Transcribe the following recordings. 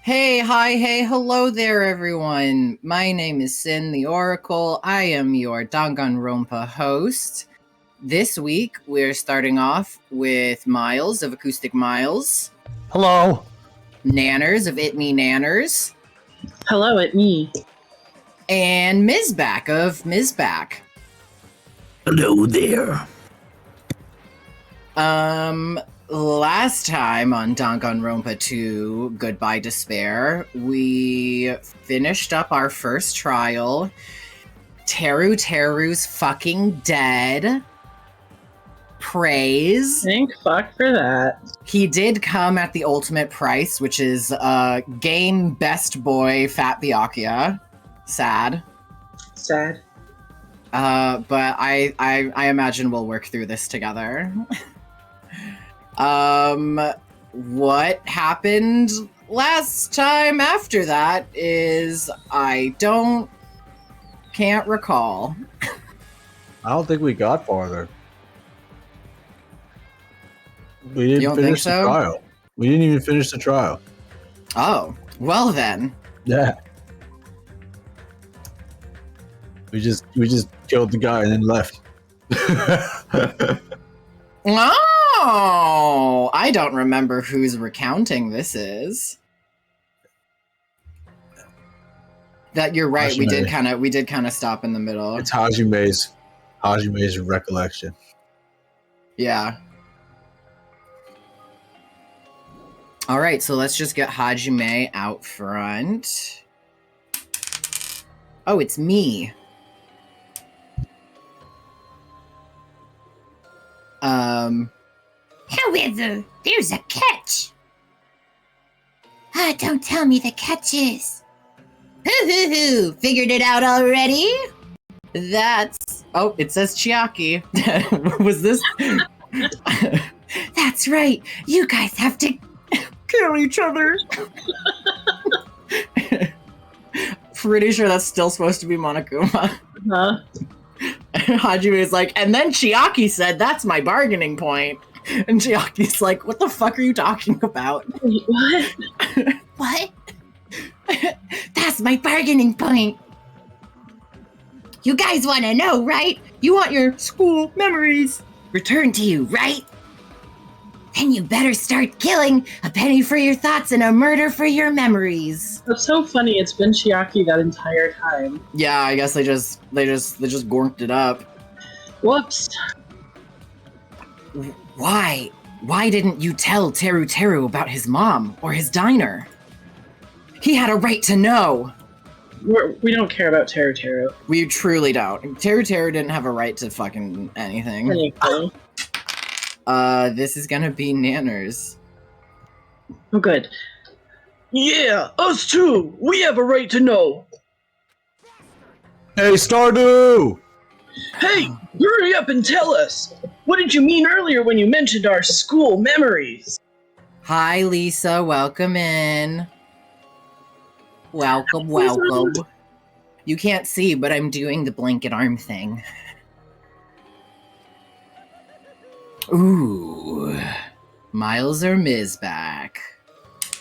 Hey, hi, hey, hello there, everyone. My name is SinTheOracle. I am your Danganronpa host. This week, we're starting off with Miles of Acoustic Miles, Hello. Nanners of It Me Nanners, Hello, it me. and Misbac of Misbac. Hello there. Last time on Danganronpa 2, Goodbye Despair, we finished up our first trial. Teru's fucking dead. Praise. Thank fuck for that. He did come at the ultimate price, which is game best boy Fat Byakuya. Sad. Sad. But I imagine we'll work through this together. What happened last time after that is can't recall. I don't think we got farther. We You didn't don't finish think the so? trial. We didn't even finish the trial. Oh, well then. Yeah. We just killed the guy and then left. Oh, I don't remember whose recounting this is. That you're right. We did kind of stop in the middle. It's Hajime's recollection. Yeah. All right, so let's just get Hajime out front. Oh, it's me. However, there's a catch. Don't tell me the catch is. Hoo! Figured it out already? Oh, it says Chiaki. Was this? That's right. You guys have to Kill each other. Pretty sure that's still supposed to be Monokuma. Huh? Hajime is like, and then Chiaki said, that's my bargaining point. And Chiaki's like, what the fuck are you talking about? Wait, what? What? That's my bargaining point. You guys want to know, right? You want your school memories Returned to you, right? Then you better start killing. A penny for your thoughts and a murder for your memories. That's so funny. It's been Chiaki that entire time. Yeah, I guess they just gorked it up. Whoops. Why? Why didn't you tell Teru about his mom or his diner? He had a right to know. We don't care about Teru. We truly don't. Teru didn't have a right to fucking anything. Anything. This is gonna be Nanners. Oh, good. Yeah, us too. We have a right to know. Hey, Stardew! Hey, hurry up and tell us. What did you mean earlier when you mentioned our school memories? Hi, Lisa. Welcome in. Welcome. You can't see, but I'm doing the blanket arm thing. Ooh. Miles or Misbac?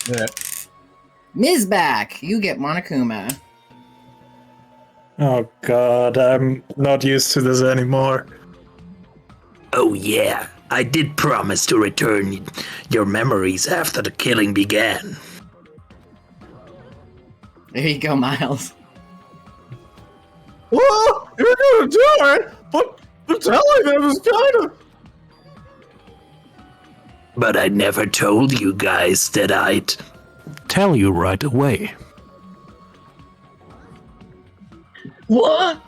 Yeah. Misbac, you get Monokuma. Oh god, I'm not used to this anymore. Oh yeah, I did promise to return your memories after the killing began. There you go, Miles. Well, you're gonna do it, but the telling them is kind of... But I never told you guys that I'd tell you right away. What?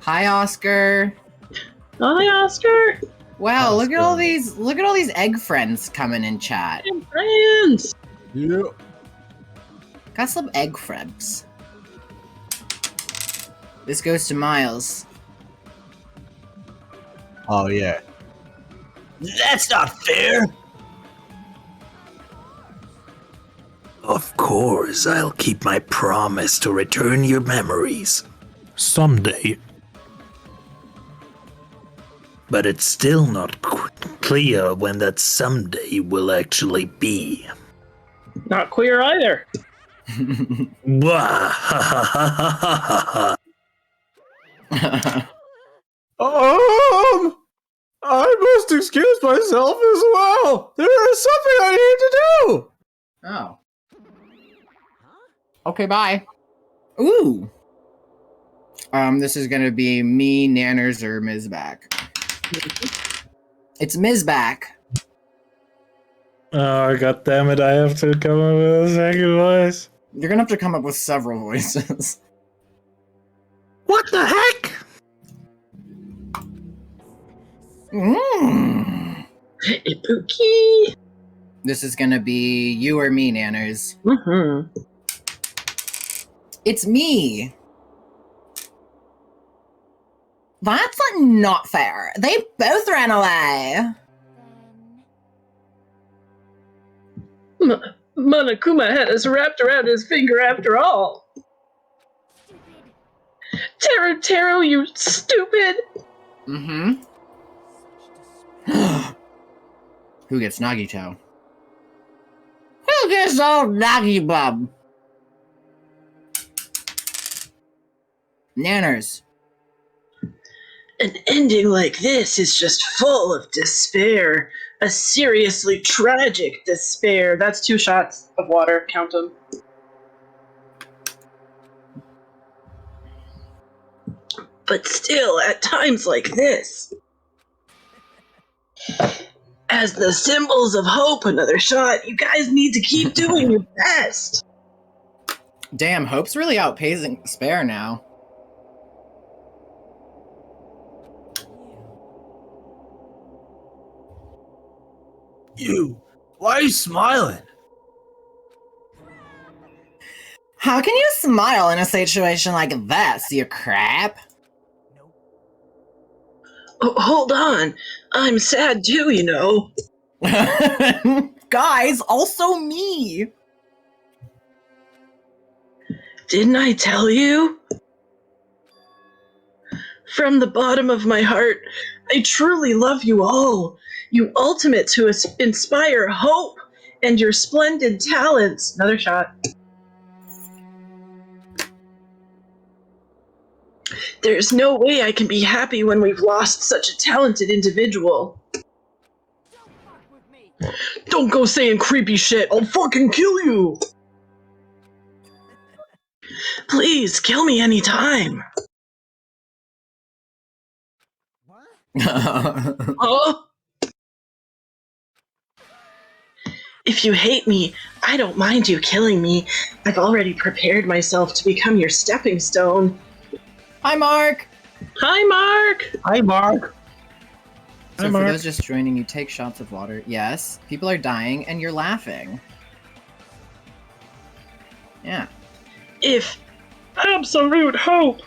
Hi, Oscar. Hi, Oscar. Wow, look at all these egg friends coming in chat. Hey, friends. Yeah. Got some egg friends. This goes to Miles. Oh, yeah. That's not fair! Of course, I'll keep my promise to return your memories. Someday. But it's still not clear when that someday will actually be. Not queer either. Wah, ha, ha, ha, ha, ha, ha. I must excuse myself as well. There is something I need to do. Oh. Okay, bye. Ooh. This is gonna be me, Nanners, or Misbac. It's Misbac. Oh, god damn it, I have to come up with a second voice. You're gonna have to come up with several voices. What the heck? Ibuki. This is gonna be you or me, Nanners. Mm-hmm. It's me. That's not fair. They both ran away. Monokuma had us wrapped around his finger after all. Teru, you stupid! Mm-hmm. Who gets Nagito? Who gets old Nagi Bub? Nanners. An ending like this is just full of despair. A seriously tragic despair. That's 2 shots of water. Count them. But still, at times like this, as the symbols of hope, another shot, you guys need to keep doing your best. Damn, Hope's really outpacing Despair now. You, why are you smiling? How can you smile in a situation like this, you crap? Oh, hold on. I'm sad too, you know. Guys, also me. Didn't I tell you? From the bottom of my heart, I truly love you all. You ultimate to inspire hope and your splendid talents. Another shot. There's no way I can be happy when we've lost such a talented individual. Don't go saying creepy shit. I'll fucking kill you. Please, kill me anytime. Huh? If you hate me, I don't mind you killing me. I've already prepared myself to become your stepping stone. Hi, Mark. Hi, Mark! Hi, Mark. So for those just joining, you take shots of water. Yes, people are dying, and you're laughing. Yeah. If Absolute hope!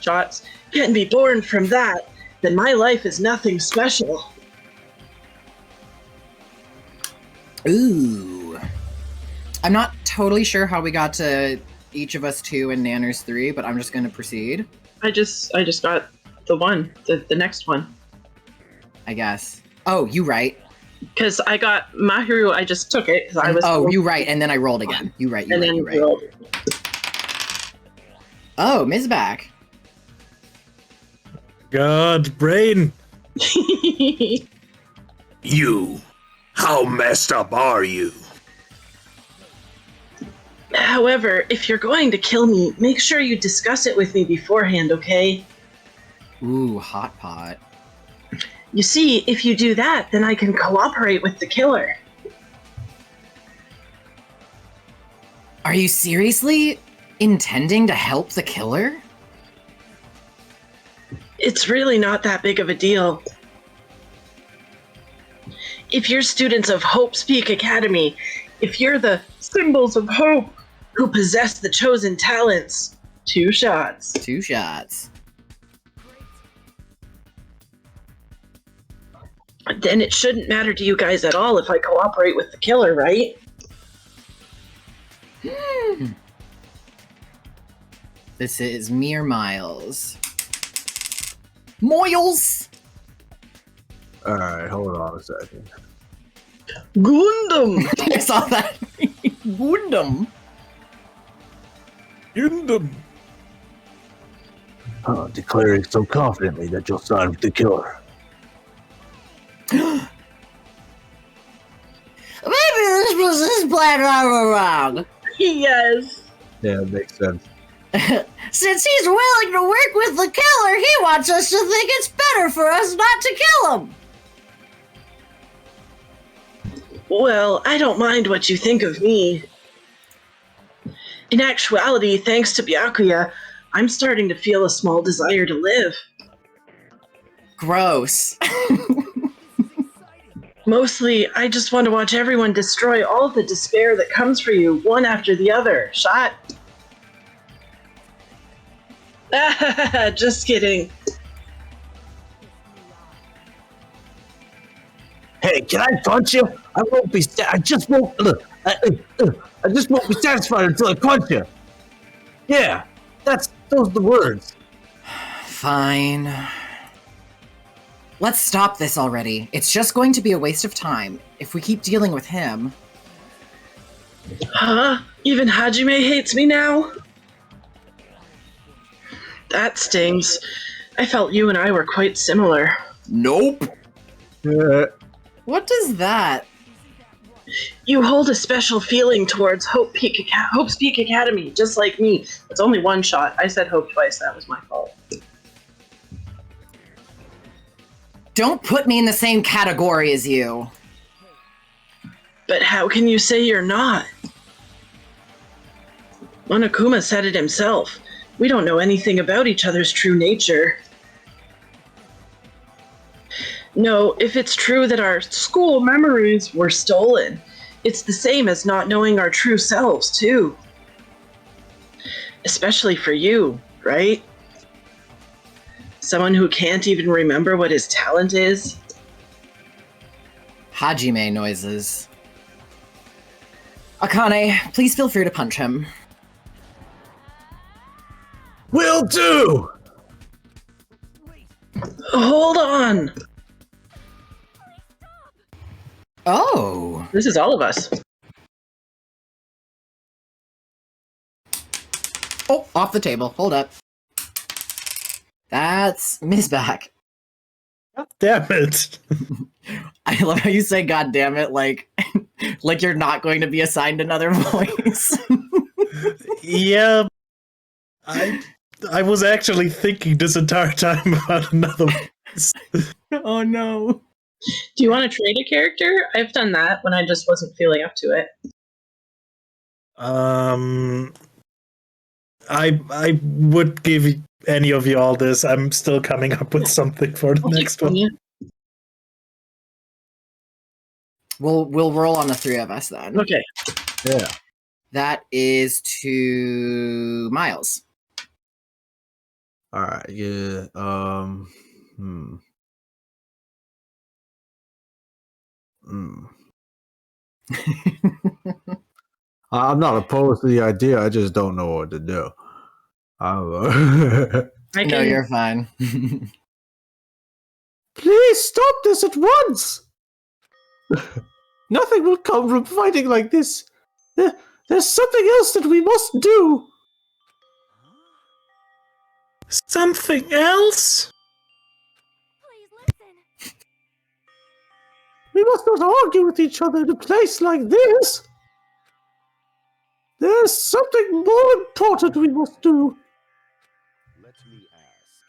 shots can be born from that, then my life is nothing special. Ooh. I'm not totally sure how we got to each of us 2 and Nanners 3, but I'm just going to proceed. I just got the one, the next one. I guess. Oh, you right. Because I got Mahiru, I just took it. Cause I was Oh, you right, and then I rolled again. You right, you and right, then you right. rolled. Oh, Misbac. God, brain. You, how messed up are you? However, if you're going to kill me, make sure you discuss it with me beforehand, okay? Ooh, hot pot. You see, if you do that, then I can cooperate with the killer. Are you seriously intending to help the killer? It's really not that big of a deal. If you're students of Hope's Peak Academy, if you're the symbols of hope who possess the chosen talents, 2 shots. 2 shots. Then it shouldn't matter to you guys at all if I cooperate with the killer, right? This is mere Miles. Moils! All right, hold on a second. Gundam! I saw that. Gundam. Gundam. Declaring so confidently that you'll side with the killer. Maybe this was his plan all along. Yes. Yeah, it makes sense. Since he's willing to work with the killer, he wants us to think it's better for us not to kill him. Well, I don't mind what you think of me. In actuality, thanks to Byakuya, I'm starting to feel a small desire to live. Gross. Mostly, I just want to watch everyone destroy all the despair that comes for you, one after the other. Shot. Just kidding. Hey, can I punch you? I won't be. I just won't. I just won't be satisfied until I punch you. Yeah, those are the words. Fine. Let's stop this already. It's just going to be a waste of time if we keep dealing with him. Huh? Even Hajime hates me now? That stings. I felt you and I were quite similar. Nope. Yeah. What does that? You hold a special feeling towards Hope's Peak Academy, just like me. It's only one shot. I said Hope twice. That was my fault. Don't put me in the same category as you. But how can you say you're not? Monokuma said it himself. We don't know anything about each other's true nature. No, if it's true that our school memories were stolen, it's the same as not knowing our true selves, too. Especially for you, right? Someone who can't even remember what his talent is. Hajime noises. Akane, please feel free to punch him. Will do. Hold on! Oh. This is all of us. Oh, off the table. Hold up. That's Misbac. God damn it. I love how you say "God damn it" like you're not going to be assigned another voice. Yeah. I was actually thinking this entire time about another voice. Oh no. Do you want to trade a character? I've done that when I just wasn't feeling up to it. I would give any of you all this. I'm still coming up with something for the next one. Yeah. We'll roll on the three of us then. Okay. Yeah. That is to Miles. All right. Yeah. I'm not opposed to the idea. I just don't know what to do. I No, can, you're fine. Please stop this at once. Nothing will come from fighting like this. There's something else that we must do. Something else? We must not argue with each other in a place like this. There's something more important we must do. Let me ask.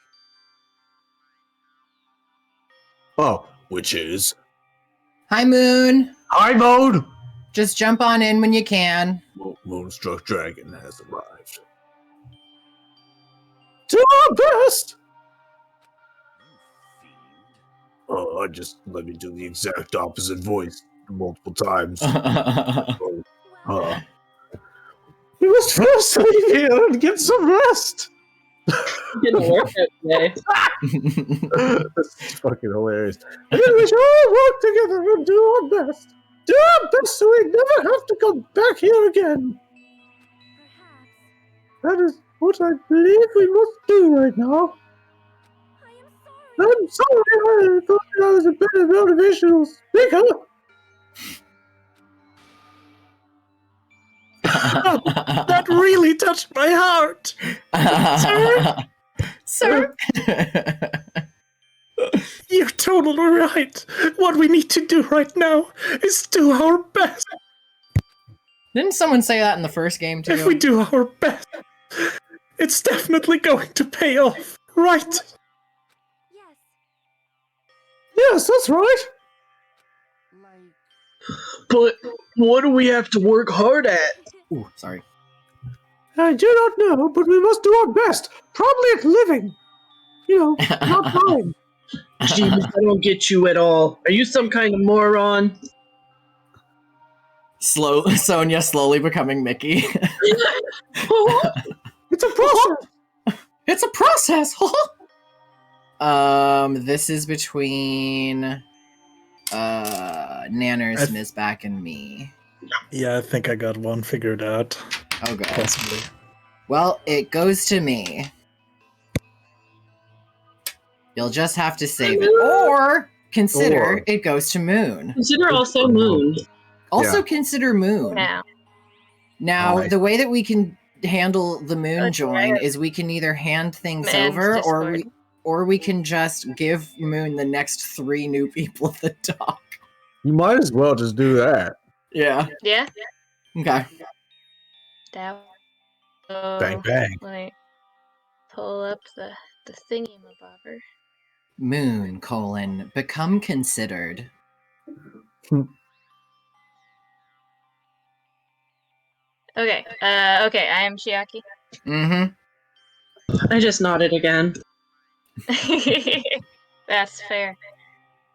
Oh, which is? Hi, Moon. High mode. Just jump on in when you can. Moonstruck Dragon has arrived. To our best! Oh, just let me do the exact opposite voice multiple times. We must first leave here and get some rest. didn't work out today. That's fucking hilarious. And then we should all work together and do our best. Do our best so we never have to come back here again. That is what I believe we must do right now. I'm sorry, I thought I was a better motivational speaker. That really touched my heart. Sir? You're totally right. What we need to do right now is do our best. Didn't someone say that in the first game too? If we do our best, it's definitely going to pay off, right? Yes, that's right. But what do we have to work hard at? Ooh, sorry. I do not know, but we must do our best. Probably at living. You know, not dying. Jeez, I don't get you at all. Are you some kind of moron? Sonia slowly becoming Mickey. It's a process. It's a process. This is between Nanners, Misbac, and me. Yeah, I think I got one figured out. Oh god. Possibly. Well, it goes to me. You'll just have to save it. Or consider it goes to Moon. Consider also Moon. Also Yeah. Oh, consider Moon. Now, Alright. the way that we can handle the Moon Okay. join is we can either hand things Man's over Discord. or we can just give Moon the next 3 new people at the dock. You might as well just do that. Yeah. Yeah. Okay. Down. Bang, bang. Let me pull up the thingy-mabobber. Moon, become considered. Okay. Okay. I am Chiaki. Mm-hmm. I just nodded again. That's fair.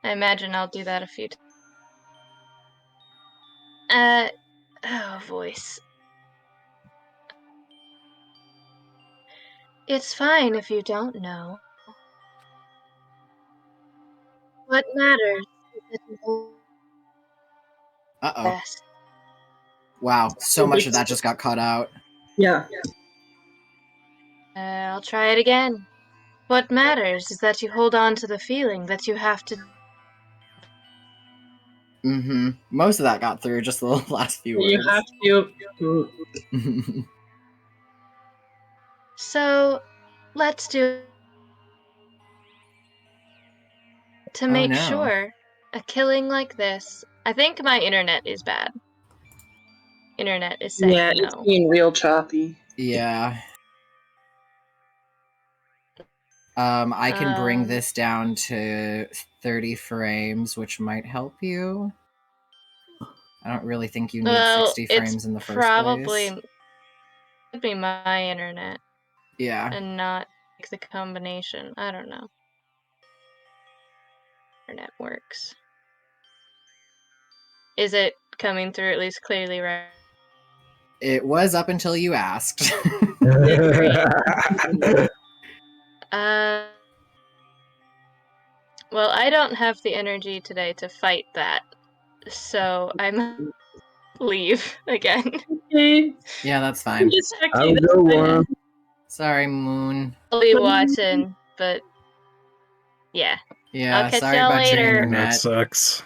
I imagine I'll do that a few times. Voice. It's fine if you don't know. What matters is that you hold Uh-oh. best. Wow, so much of that just got cut out. Yeah. I'll try it again. What matters is that you hold on to the feeling that you have to. Mm-hmm. Most of that got through, just the last few words. You have to. So, let's do. To make no. sure, a killing like this. I think my internet is bad. Internet is saying Yeah, no. it's being real choppy. Yeah. I can bring this down to 30 frames, which might help you. I don't really think you need 60 frames in the first probably place. could be my internet Yeah. and not the combination. I don't know. Internet works. Is it coming through at least clearly right? It was up until you asked. Well, I don't have the energy today to fight that, so I'm leave again. Okay. Yeah, that's fine. Just Have a good one. Sorry, Moon. I'll be watching, but yeah. Yeah, I'll catch sorry y'all about your later. That internet. sucks.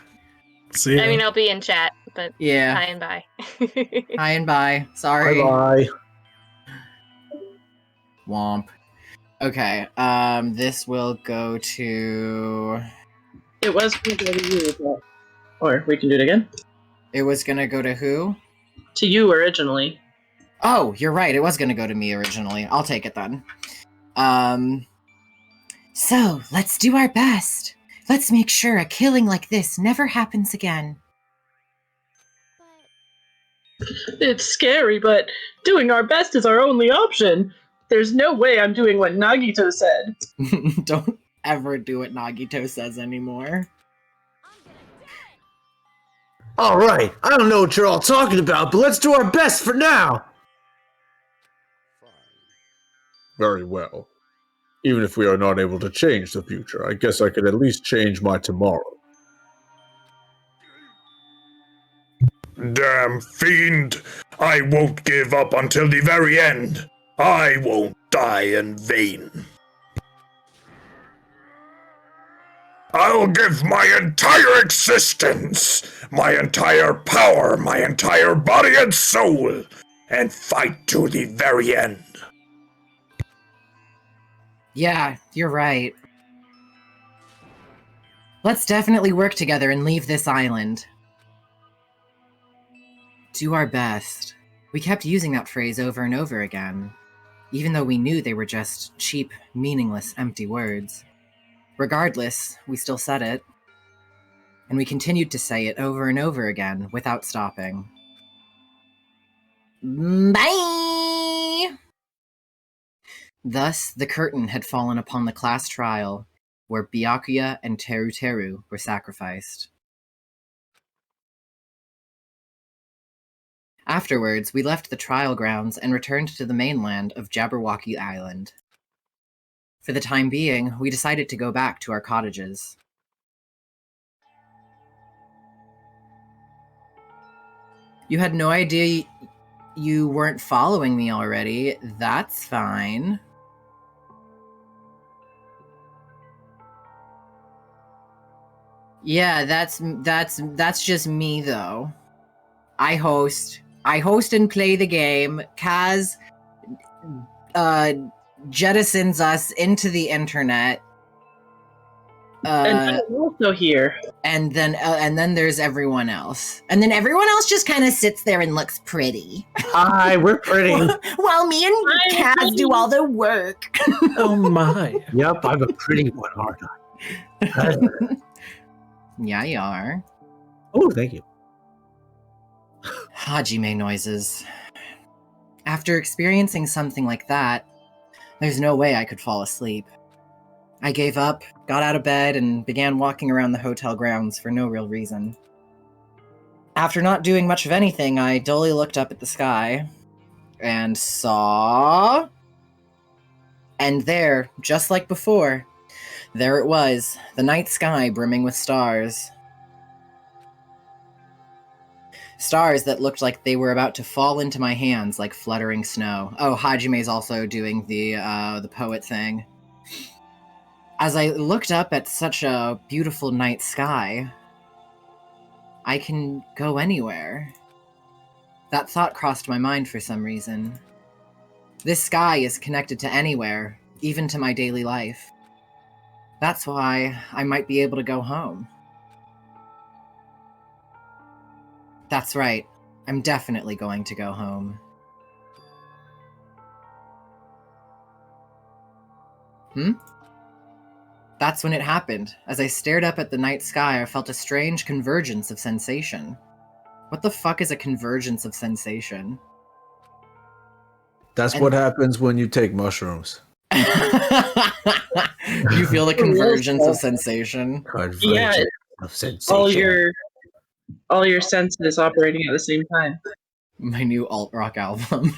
See ya. I mean, I'll be in chat, but hi Yeah. and bye. Hi and bye. Sorry. Bye-bye. Womp. Okay, this will go to... It was going to go to you, but... Or we can do it again. It was gonna go to who? To you originally. Oh, you're right. It was gonna go to me originally. I'll take it then. So, let's do our best. Let's make sure a killing like this never happens again. It's scary, but doing our best is our only option. There's no way I'm doing what Nagito said. Don't ever do what Nagito says anymore. All right, I don't know what you're all talking about, but let's do our best for now. Very well. Even if we are not able to change the future, I guess I could at least change my tomorrow. Damn fiend! I won't give up until the very end. I won't die in vain. I'll give my entire existence, my entire power, my entire body and soul and fight to the very end. Yeah, you're right. Let's definitely work together and leave this island. Do our best. We kept using that phrase over and over again, even though we knew they were just cheap, meaningless, empty words. Regardless, we still said it. And we continued to say it over and over again without stopping. Bye! Thus, the curtain had fallen upon the class trial, where Byakuya and Teru Teru were sacrificed. Afterwards, we left the trial grounds and returned to the mainland of Jabberwocky Island. For the time being, we decided to go back to our cottages. You had no idea you weren't following me already. That's fine. Yeah, that's just me though. I host and play the game. Kaz jettisons us into the internet. And I'm also here. And then there's everyone else. And then everyone else just kind of sits there and looks pretty. Hi, we're pretty. While me and Kaz do all the work. Oh my. Yep, I'm a pretty one, aren't I? Yeah, you are. Oh, thank you. Hajime noises. After experiencing something like that, there's no way I could fall asleep. I gave up, got out of bed, and began walking around the hotel grounds for no real reason. After not doing much of anything, I dully looked up at the sky and saw... And there, just like before, there it was, the night sky brimming with stars. Stars that looked like they were about to fall into my hands like fluttering snow. Oh, Hajime's also doing the poet thing. As I looked up at such a beautiful night sky, I can go anywhere. That thought crossed my mind for some reason. This sky is connected to anywhere, even to my daily life. That's why I might be able to go home. That's right. I'm definitely going to go home. That's when it happened. As I stared up at the night sky, I felt a strange convergence of sensation. What the fuck is a convergence of sensation? That's what happens when you take mushrooms. You feel the convergence of sensation? Yeah, Of sensation. all your senses operating at the same time. My new alt-rock album.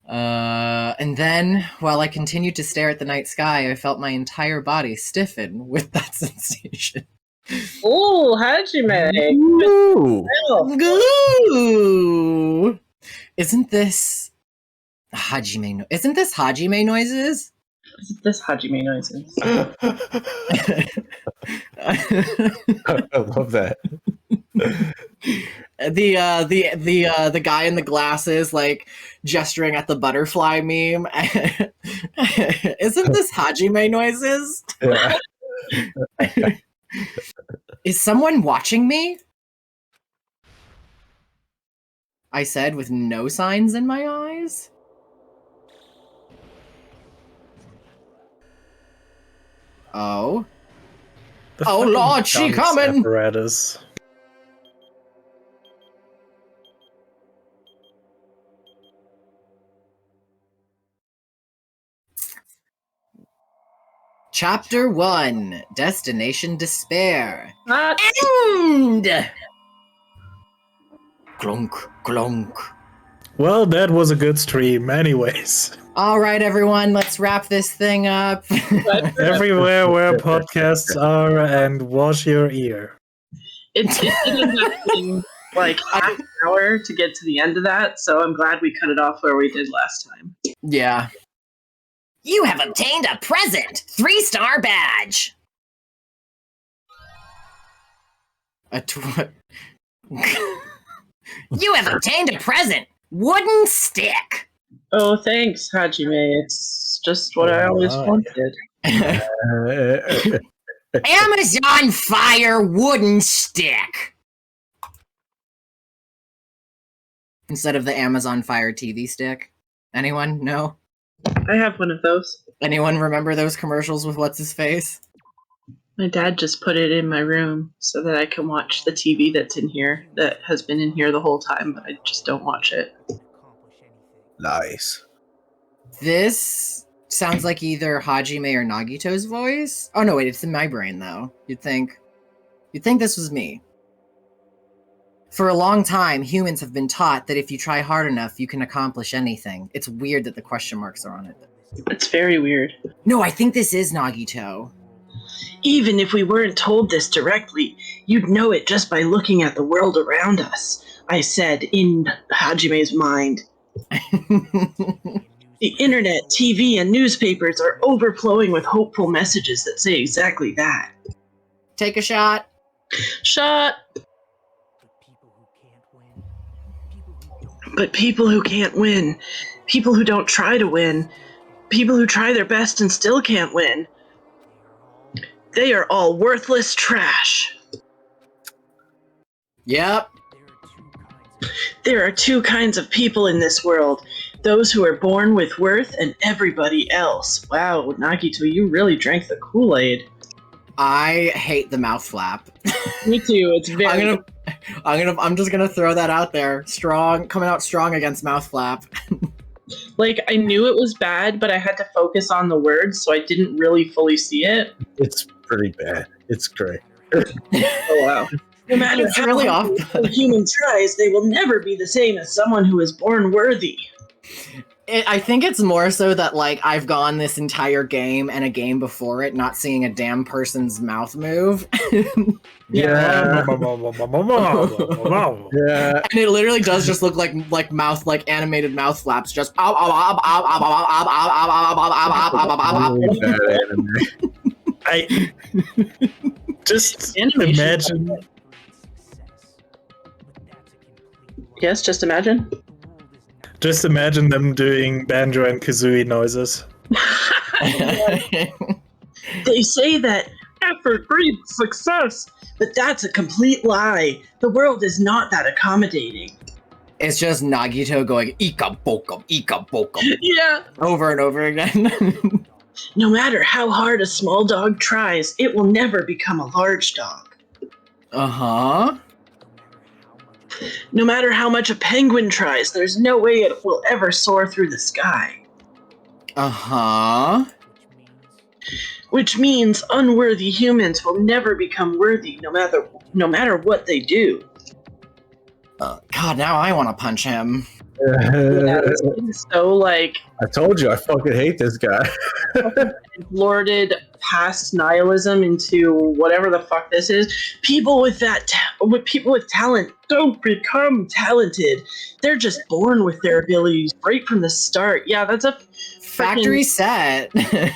And then, while I continued to stare at the night sky, I felt my entire body stiffen with that sensation. Oh, Hajime! Ooh. Ooh! Isn't this Hajime noises? This Hajime noises. I love that. The guy in the glasses like gesturing at the butterfly meme. Isn't this Hajime noises? Yeah. Is someone watching me? I said with no signs in my eyes. Oh. The Oh, fucking Lord, she dance coming! Apparatus. Chapter 1, Destination Despair. And Clunk, clunk. Well, that was a good stream, anyways. All right, everyone, let's wrap this thing up. Everywhere where podcasts are, and wash your ear. It ended up being like half an hour to get to the end of that, so I'm glad we cut it off where we did last time. Yeah. you have obtained a present 3-star badge. You have obtained a present. Wooden stick. Oh, thanks, Hajime. It's just what I always wanted. Amazon Fire wooden stick. Instead of the Amazon Fire TV stick. Anyone? No? I have one of those. Anyone remember those commercials with what's his face? My dad just put it in my room so that I can watch the TV that's in here, that has been in here the whole time, but I just don't watch it. Nice. This sounds like either Hajime or Nagito's voice. Oh no, wait, it's in my brain though. You'd think this was me. For a long time, humans have been taught that if you try hard enough, you can accomplish anything. It's weird that the question marks are on it. It's very weird. No, I think this is Nagito. Even if we weren't told this directly, you'd know it just by looking at the world around us, I said in Hajime's mind. The internet, TV, and newspapers are overflowing with hopeful messages that say exactly that. Take a shot. Shot! But people who can't win, people who don't try to win, people who try their best and still can't win, they are all worthless trash. Yep. There are two kinds of people in this world. Those who are born with worth and everybody else. Wow, Nagito, you really drank the Kool-Aid. I hate the mouth flap. Me too, it's very... I'm just gonna throw that out there. Strong, coming out strong against mouth flap. Like, I knew it was bad, but I had to focus on the words, so I didn't really fully see it. It's pretty bad. It's great. Oh, wow. No matter It's how really off. a human tries, they will never be the same as someone who is born worthy. I think it's more so that, like, I've gone this entire game and a game before it not seeing a damn person's mouth move. Yeah. Yeah. And it literally does just look like mouth, like animated mouth flaps, just I just imagine. Yes, just imagine. Just imagine them doing Banjo and Kazooie noises. They say that effort breeds success, but that's a complete lie. The world is not that accommodating. It's just Nagito going ika bokum Yeah. over and over again. No matter how hard a small dog tries, it will never become a large dog. Uh-huh. No matter how much a penguin tries, there's no way it will ever soar through the sky. Uh-huh. Which means unworthy humans will never become worthy, no matter what they do. God, now I want to punch him. Yeah, it's so like I told you, I fucking hate this guy. lorded past nihilism into whatever the fuck this is. People with people with talent don't become talented. They're just born with their abilities right from the start. Yeah, that's a Factory set.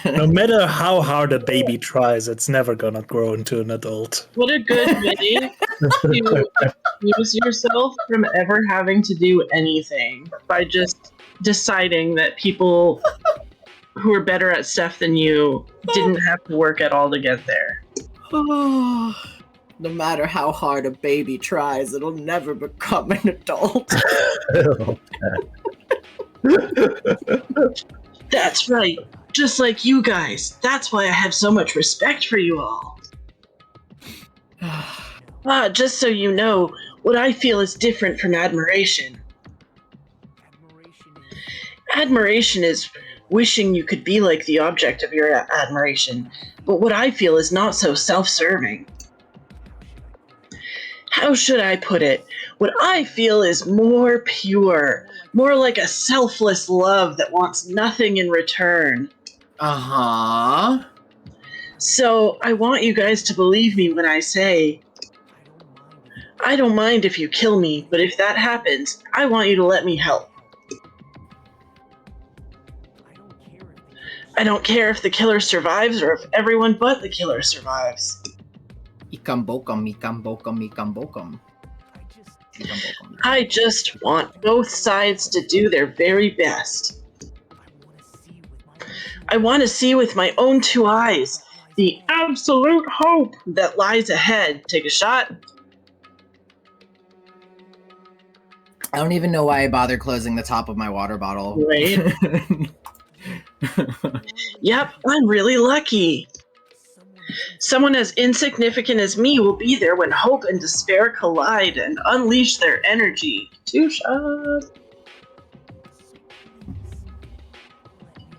No matter how hard a baby tries, it's never gonna grow into an adult. What a good way to excuse yourself from ever having to do anything by just deciding that people who are better at stuff than you didn't have to work at all to get there. No matter how hard a baby tries, it'll never become an adult. That's right. Just like you guys. That's why I have so much respect for you all. Just so you know, what I feel is different from admiration. Admiration is wishing you could be like the object of your admiration, but what I feel is not so self-serving. How should I put it? What I feel is more pure, more like a selfless love that wants nothing in return. Uh-huh. So I want you guys to believe me when I say, I don't mind if you kill me, but if that happens, I want you to let me help. I don't care if the killer survives or if everyone but the killer survives. Ikam bokum, ikam bokum, ikam bokum. I just want both sides to do their very best. I want to see with my own two eyes the absolute hope that lies ahead. Take a shot. I don't even know why I bothered closing the top of my water bottle. Right. Yep, I'm really lucky. Someone as insignificant as me will be there when hope and despair collide and unleash their energy. 2 shots.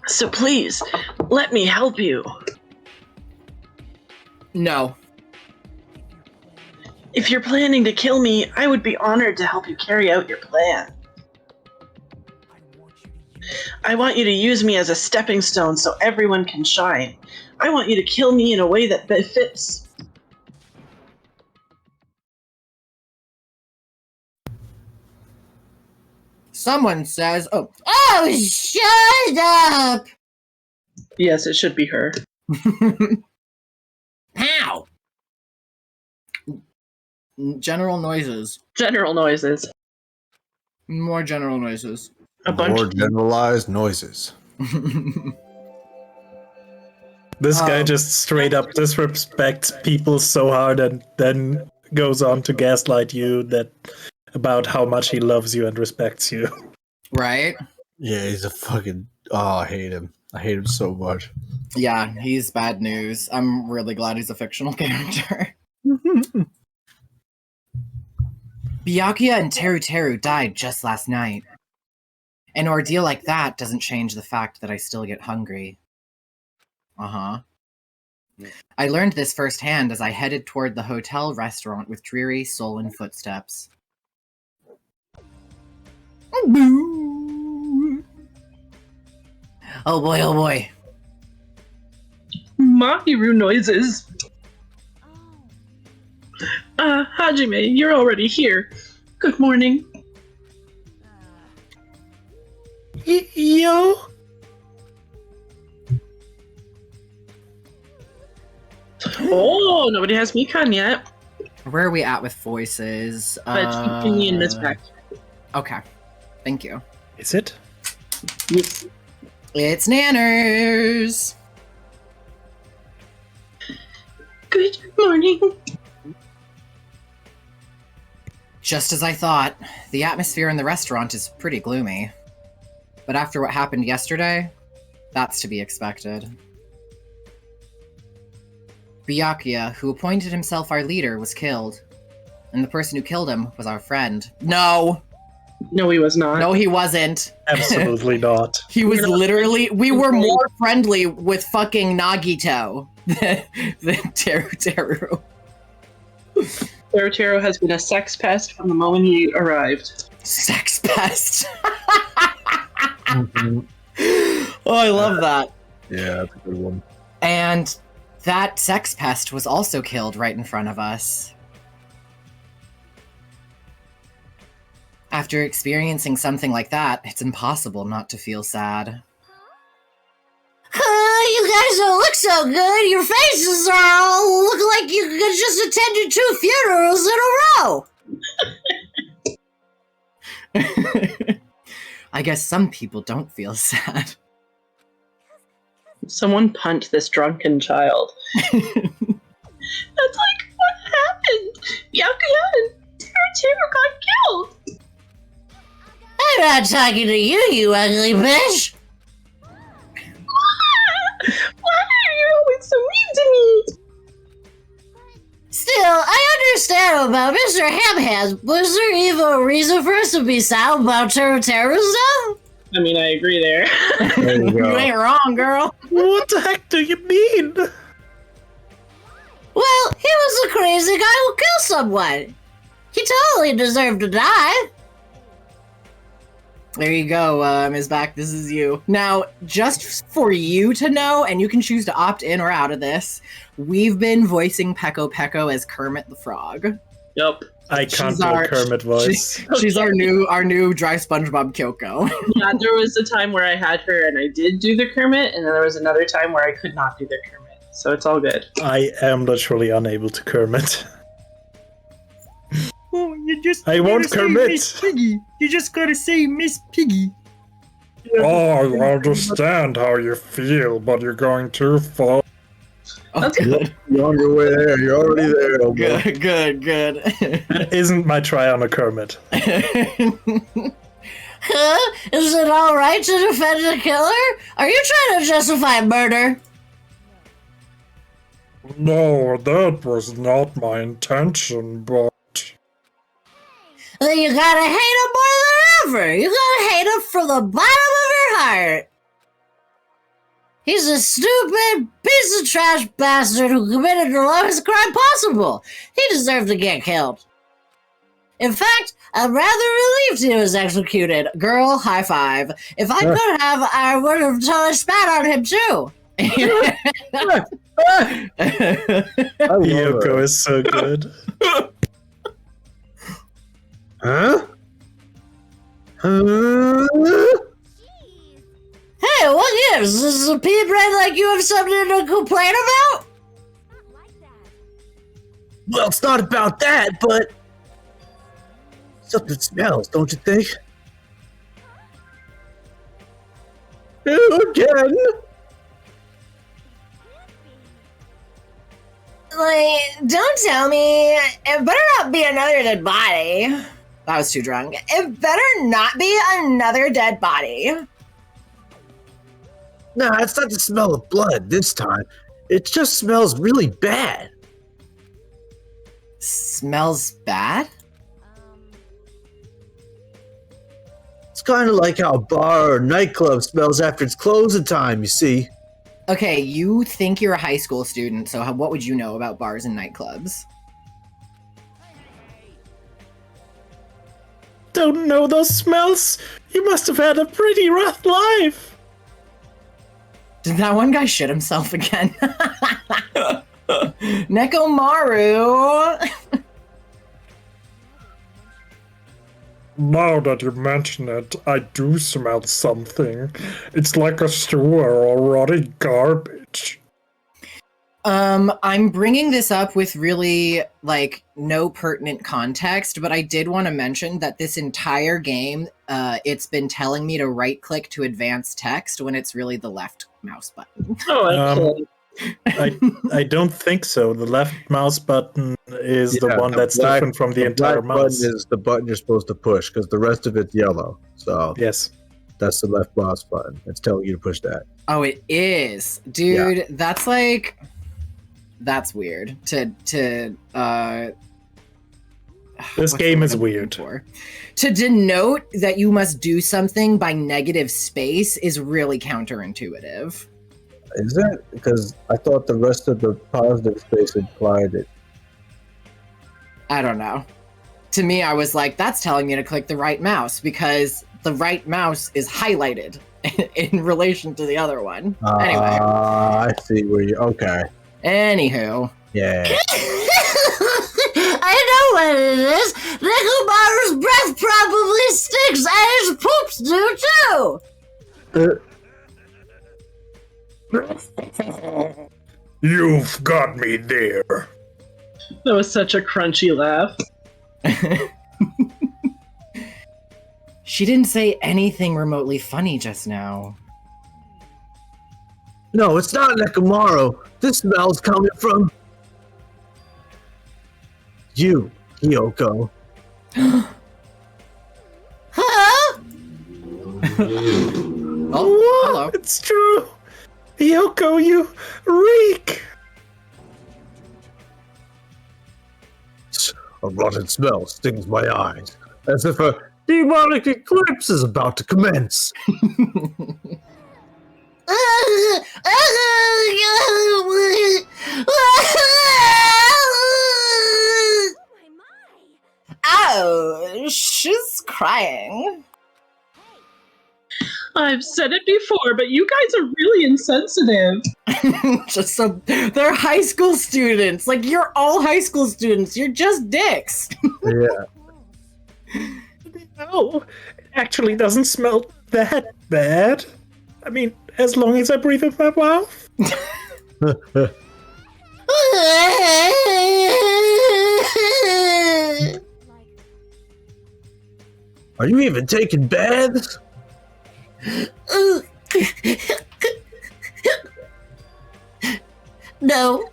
So please, let me help you. No. If you're planning to kill me, I would be honored to help you carry out your plan. I want you to use me as a stepping stone so everyone can shine. I want you to kill me in a way that befits. Someone says, oh, Oh, shut up! Yes, it should be her. How? general noises. General noises. More general noises. A bunch. More generalized noises. This guy just straight up disrespects people so hard and then goes on to gaslight you that about how much he loves you and respects you. Right? Yeah, he's a fucking... Oh, I hate him. I hate him so much. Yeah, he's bad news. I'm really glad he's a fictional character. Byakuya and Teru died just last night. An ordeal like that doesn't change the fact that I still get hungry. Uh-huh. I learned this firsthand as I headed toward the hotel restaurant with dreary, sullen footsteps. Oh boy, oh boy. Mahiru noises. Hajime, you're already here. Good morning. Yo? Oh, nobody has Mikan yet. Where are we at with voices? But me and Misbac. Okay. Thank you. Is it? Yes. It's Nanners! Good morning. Just as I thought, the atmosphere in the restaurant is pretty gloomy. But after what happened yesterday, that's to be expected. Byakuya, who appointed himself our leader, was killed. And the person who killed him was our friend. No! No, he was not. No, he wasn't. Absolutely not. He was literally... We were more friendly with fucking Nagito than Teru. Teru has been a sex pest from the moment he arrived. Sex pest. Oh, I love that. Yeah, that's a good one. And that sex pest was also killed right in front of us. After experiencing something like that, it's impossible not to feel sad. You guys don't look so good. Your faces are all look like you just attended 2 funerals in a row. I guess some people don't feel sad. Someone punt this drunken child. That's like what happened. Byakuya and Teru got killed. I'm not talking to you, you ugly bitch. Why are you always so mean to me? Still, I understand about Mr. Hamhands, but is there even a reason for us to be sad about Teru's stuff? I mean, I agree there. There you You go. ain't wrong, girl. What the heck do you mean? Well, he was a crazy guy who killed someone. He totally deserved to die. There you go, Misbac, this is you. Now, just for you to know, and you can choose to opt in or out of this, we've been voicing Peko as Kermit the Frog. Yep. I can't She's do our- a Kermit voice. She's our new dry SpongeBob Kyoko. Yeah, there was a time where I had her and I did do the Kermit, and then there was another time where I could not do the Kermit. So it's all good. I am literally unable to Kermit. Oh, You just I won't gotta say commit. Miss Piggy. You just gotta say Miss Piggy. Oh, I understand how you feel, but you're going too far. Oh, That's good. You're on your way there. You're already there. Elmo. Good. That isn't my try on a Kermit. Huh? Is it all right to defend a killer? Are you trying to justify murder? No, that was not my intention, but... Then you gotta hate him more than ever. You gotta hate him from the bottom of your heart. He's a stupid piece of trash bastard who committed the lowest crime possible. He deserved to get killed. In fact, I'm rather relieved he was executed. Girl, high five. If I could have, I would have totally spat on him too. Yoko is so good. Huh? Hey, what gives? Is a pea brain like you have something to complain about? Well, it's not about that, but something smells, don't you think? Again? Like, don't tell me. It better not be another dead body. I was too drunk. It better not be another dead body. Nah, it's not the smell of blood this time. It just smells really bad. Smells bad? It's kind of like how a bar or nightclub smells after it's closing time, you see. Okay, you think you're a high school student, so what would you know about bars and nightclubs? Don't know those smells? You must have had a pretty rough life. Did that one guy shit himself again? Nekomaru! Now that you mention it, I do smell something. It's like a sewer or rotting garbage. I'm bringing this up with really, no pertinent context, but I did want to mention that this entire game, it's been telling me to right-click to advance text when it's really the left mouse button. Oh, I don't think so. The left mouse button is the one that's different from the entire black mouse. button is the button you're supposed to push because the rest of it's yellow. So Yes. that's the left mouse button. It's telling you to push that. Oh, it is? Dude, that's weird. This game is weird. To denote that you must do something by negative space is really counterintuitive. Is it? Because I thought the rest of the positive space implied it. I don't know. To me, I was like, that's telling me to click the right mouse because the right mouse is highlighted in relation to the other one. Anyway. I see where you... Okay. Anywho. Yeah. I know what it is. Nicomaru's breath probably stinks and his poops do too. You've got me there. That was such a crunchy laugh. She didn't say anything remotely funny just now. No, it's not Nekomaru. This smell's coming from you, Kyoko. Huh? Oh, hello. It's true. Yoko, you reek. A rotten smell stings my eyes, as if a demonic eclipse is about to commence. Oh, she's crying. I've said it before, but you guys are really insensitive. Just they're high school students. Like, you're all high school students. You're just dicks. Yeah. No, it actually doesn't smell that bad. I mean, as long as I breathe with my mouth. Are you even taking baths? No.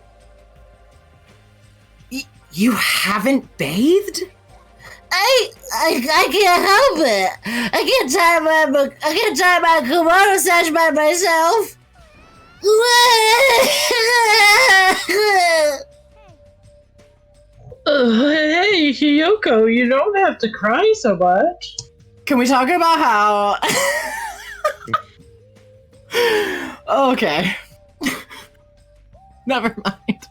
You haven't bathed? I can't help it. I can't tie my kimono sash by myself. Hey, Hiyoko, you don't have to cry so much. Can we talk about how... Okay. Never mind.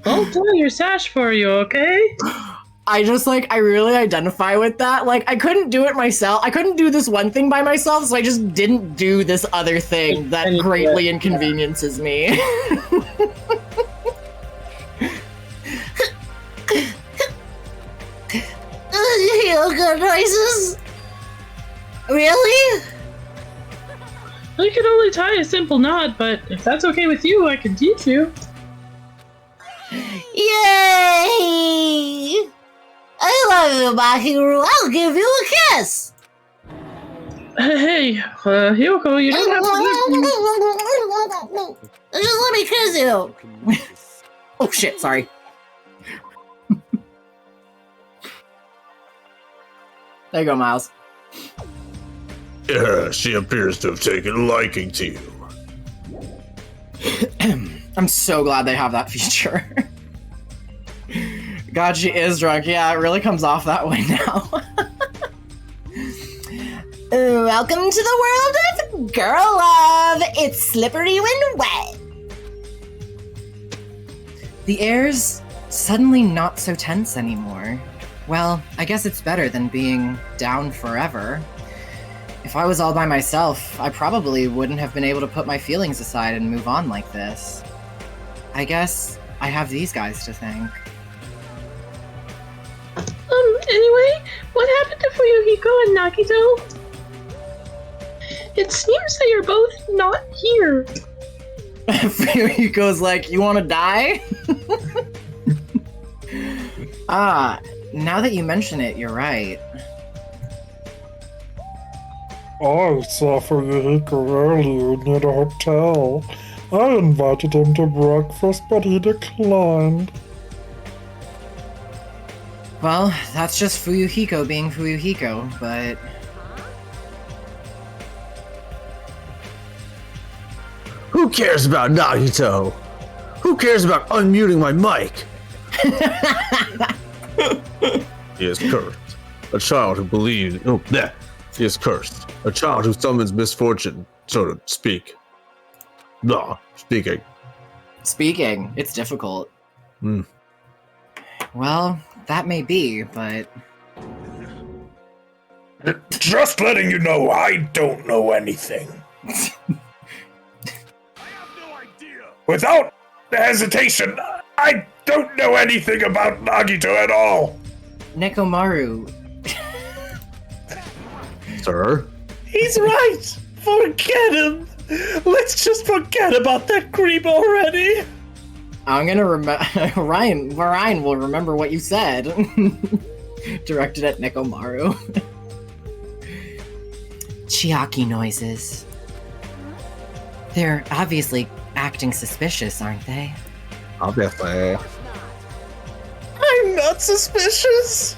I'll tie your sash for you, okay? I really identify with that. Like, I couldn't do it myself. I couldn't do this one thing by myself, so I just didn't do this other thing that greatly inconveniences me. Hiyoko noises? Really? I can only tie a simple knot, but if that's okay with you, I can teach you. Yay! I love you, Mahiru. I'll give you a kiss. Hey, Hiyoko, you don't have to. Just let me kiss you. Oh shit, sorry. There you go, Miles. Yeah, she appears to have taken a liking to you. I'm so glad they have that feature. God, she is drunk. Yeah, it really comes off that way now. Welcome to the world of girl love. It's slippery when wet. The air's suddenly not so tense anymore. Well, I guess it's better than being down forever. If I was all by myself, I probably wouldn't have been able to put my feelings aside and move on like this. I guess I have these guys to thank. Anyway, what happened to Fuyuhiko and Nagito? It seems that you're both not here. Fuyuhiko's like, you want to die? Now that you mention it, you're right. I saw Fuyuhiko earlier near the hotel. I invited him to breakfast, but he declined. Well, that's just Fuyuhiko being Fuyuhiko, but... Who cares about Nagito? Who cares about unmuting my mic? He is cursed. A child who believes... Oh, bleh. He is cursed. A child who summons misfortune, so to speak. Nah, speaking. Speaking, it's difficult. Well, that may be, but... Just letting you know, I don't know anything. Without hesitation, I don't know anything about Nagito at all. Nekomaru... Sir? He's right! Forget him! Let's just forget about that creep already! I'm gonna Ryan will remember what you said. Directed at Nekomaru. Chiaki noises. They're obviously acting suspicious, aren't they? Obviously. I'm not suspicious!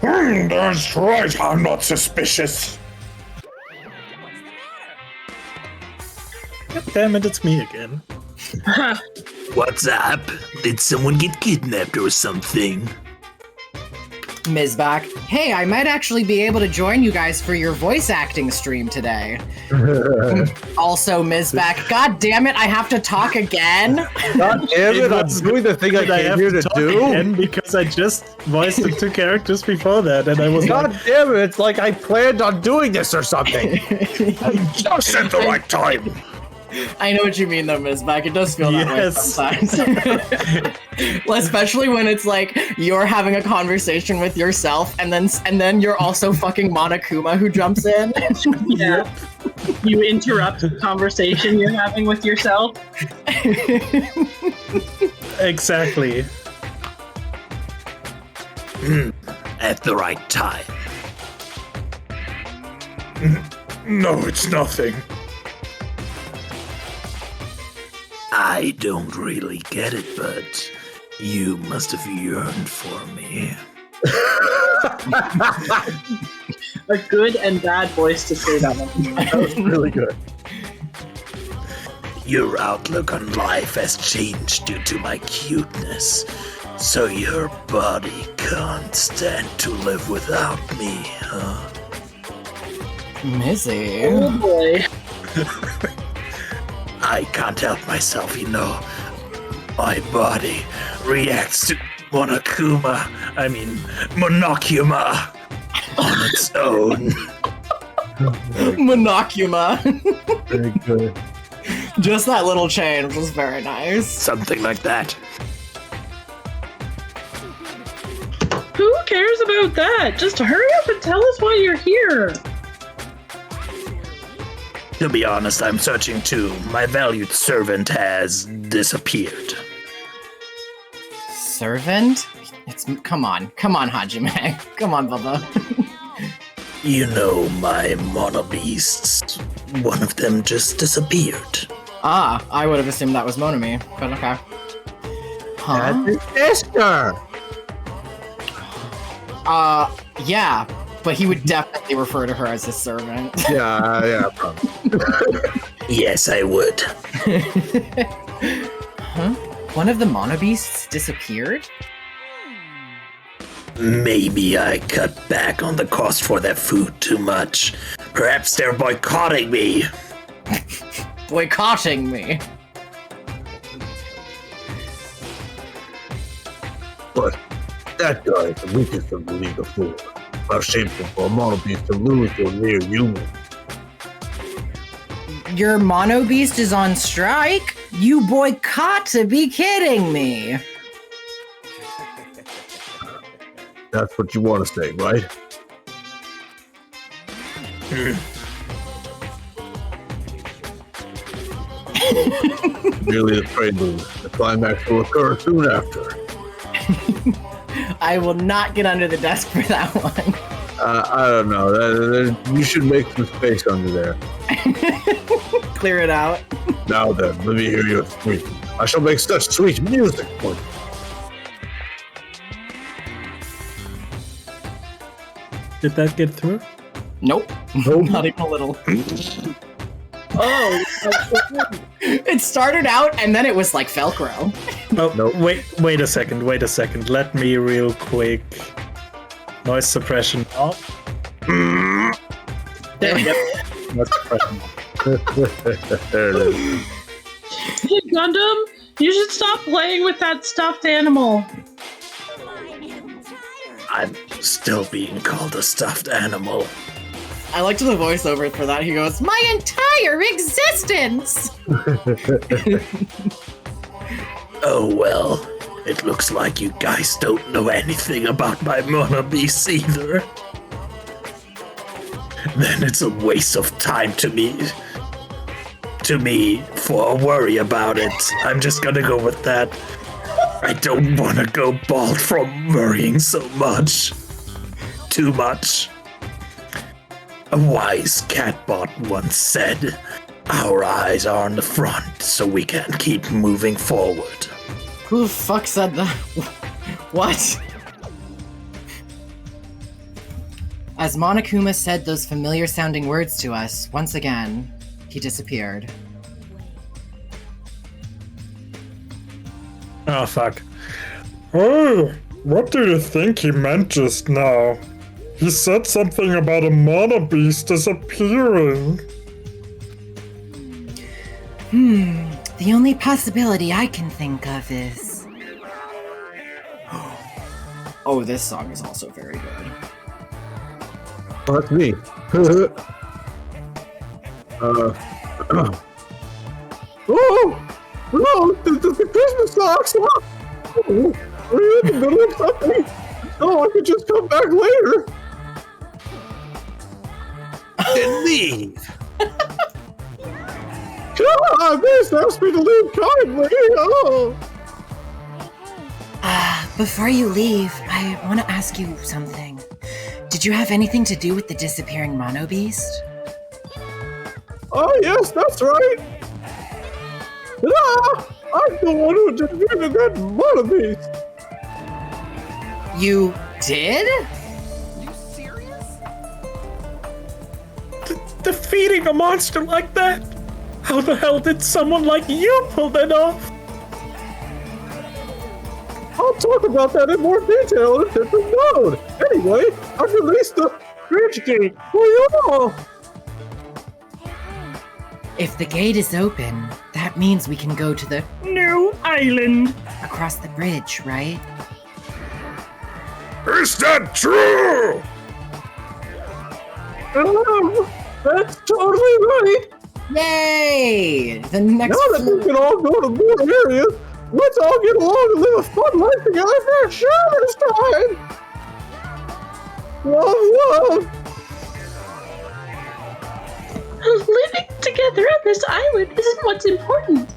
That's right, I'm not suspicious. God damn it, it's me again. What's up? Did someone get kidnapped or something? Misbac. Hey, I might actually be able to join you guys for your voice acting stream today. Also, Misbac. God damn it, I have to talk again. God damn it, I'm doing the thing I came here to do. Again because I just voiced the two characters before that, and I was God like, damn it, it's like I planned on doing this or something. Just at the right time. I know what you mean, though, Misbac. It does feel that way sometimes. Especially when it's like you're having a conversation with yourself, and then you're also fucking Monokuma who jumps in. Yeah. You interrupt the conversation you're having with yourself. exactly. At the right time. No, it's nothing. I don't really get it, but you must have yearned for me. A good and bad voice to say that. That was really good. Your outlook on life has changed due to my cuteness, so your body can't stand to live without me, huh? Missy. Oh boy. I can't help myself, you know. My body reacts to monokuma on its own. Monokuma. Very good. Just that little change was very nice. Something like that. Who cares about that? Just hurry up and tell us why you're here. To be honest, I'm searching too. My valued servant has disappeared. Servant? Come on, Hajime. Come on, Bubba. You know my monobeasts. One of them just disappeared. Ah, I would have assumed that was Monami, but okay. Huh? That's his sister. Yeah, but he would definitely refer to her as his servant. Yeah, probably. Yes, I would. Huh? One of the monobeasts disappeared? Maybe I cut back on the cost for their food too much. Perhaps they're boycotting me. Boycotting me. But that guy is the weakest of the League of Four. How shameful for a monobeast to lose to a mere human. Your monobeast is on strike? You boycott to be kidding me. That's what you want to say, right? Merely the prelude. The climax will occur soon after. I will not get under the desk for that one. I don't know. You should make some space under there. Clear it out. Now then, let me hear your squeak. I shall make such sweet music for you. Did that get through? Nope. Not even a little. Oh. It started out and then it was like Velcro. Oh, Nope. wait a second. Let me real quick. Noise suppression off. There we go. Noise suppression off. There it is. Hey, Gundam, you should stop playing with that stuffed animal. I'm still being called a stuffed animal. I liked the voiceover for that. He goes, "My entire existence!" Oh well, it looks like you guys don't know anything about my monobeasts either. Then it's a waste of time to me for a worry about it. I'm just gonna go with that. I don't want to go bald from worrying so much. Too much. A wise catbot once said, "Our eyes are on the front, so we can keep moving forward." Who the fuck said that? What? As Monokuma said those familiar sounding words to us, once again, he disappeared. Oh, fuck. Oh, what do you think he meant just now? He said something about a monobeast disappearing. The only possibility I can think of is... Oh, this song is also very good. Oh, that's me. Oh, the Christmas socks. Oh, are you in the middle of something? Oh, I could just come back later. Then leave. Come on, this asks me to leave kindly. Oh. Before you leave, I want to ask you something. Did you have anything to do with the disappearing mono beast? Oh, yes, that's right. I'm the one who defeated that mono beast. You did? Defeating a monster like that? How the hell did someone like you pull that off? I'll talk about that in more detail in a different mode. Anyway, I've released the bridge gate for you all. If the gate is open, that means we can go to the New island. across the bridge, right? Is that true? That's totally right. Yay! The next Now that we can all go to more areas, let's all get along and live a fun life together for a sure this time. Love. Living together on this island isn't what's important.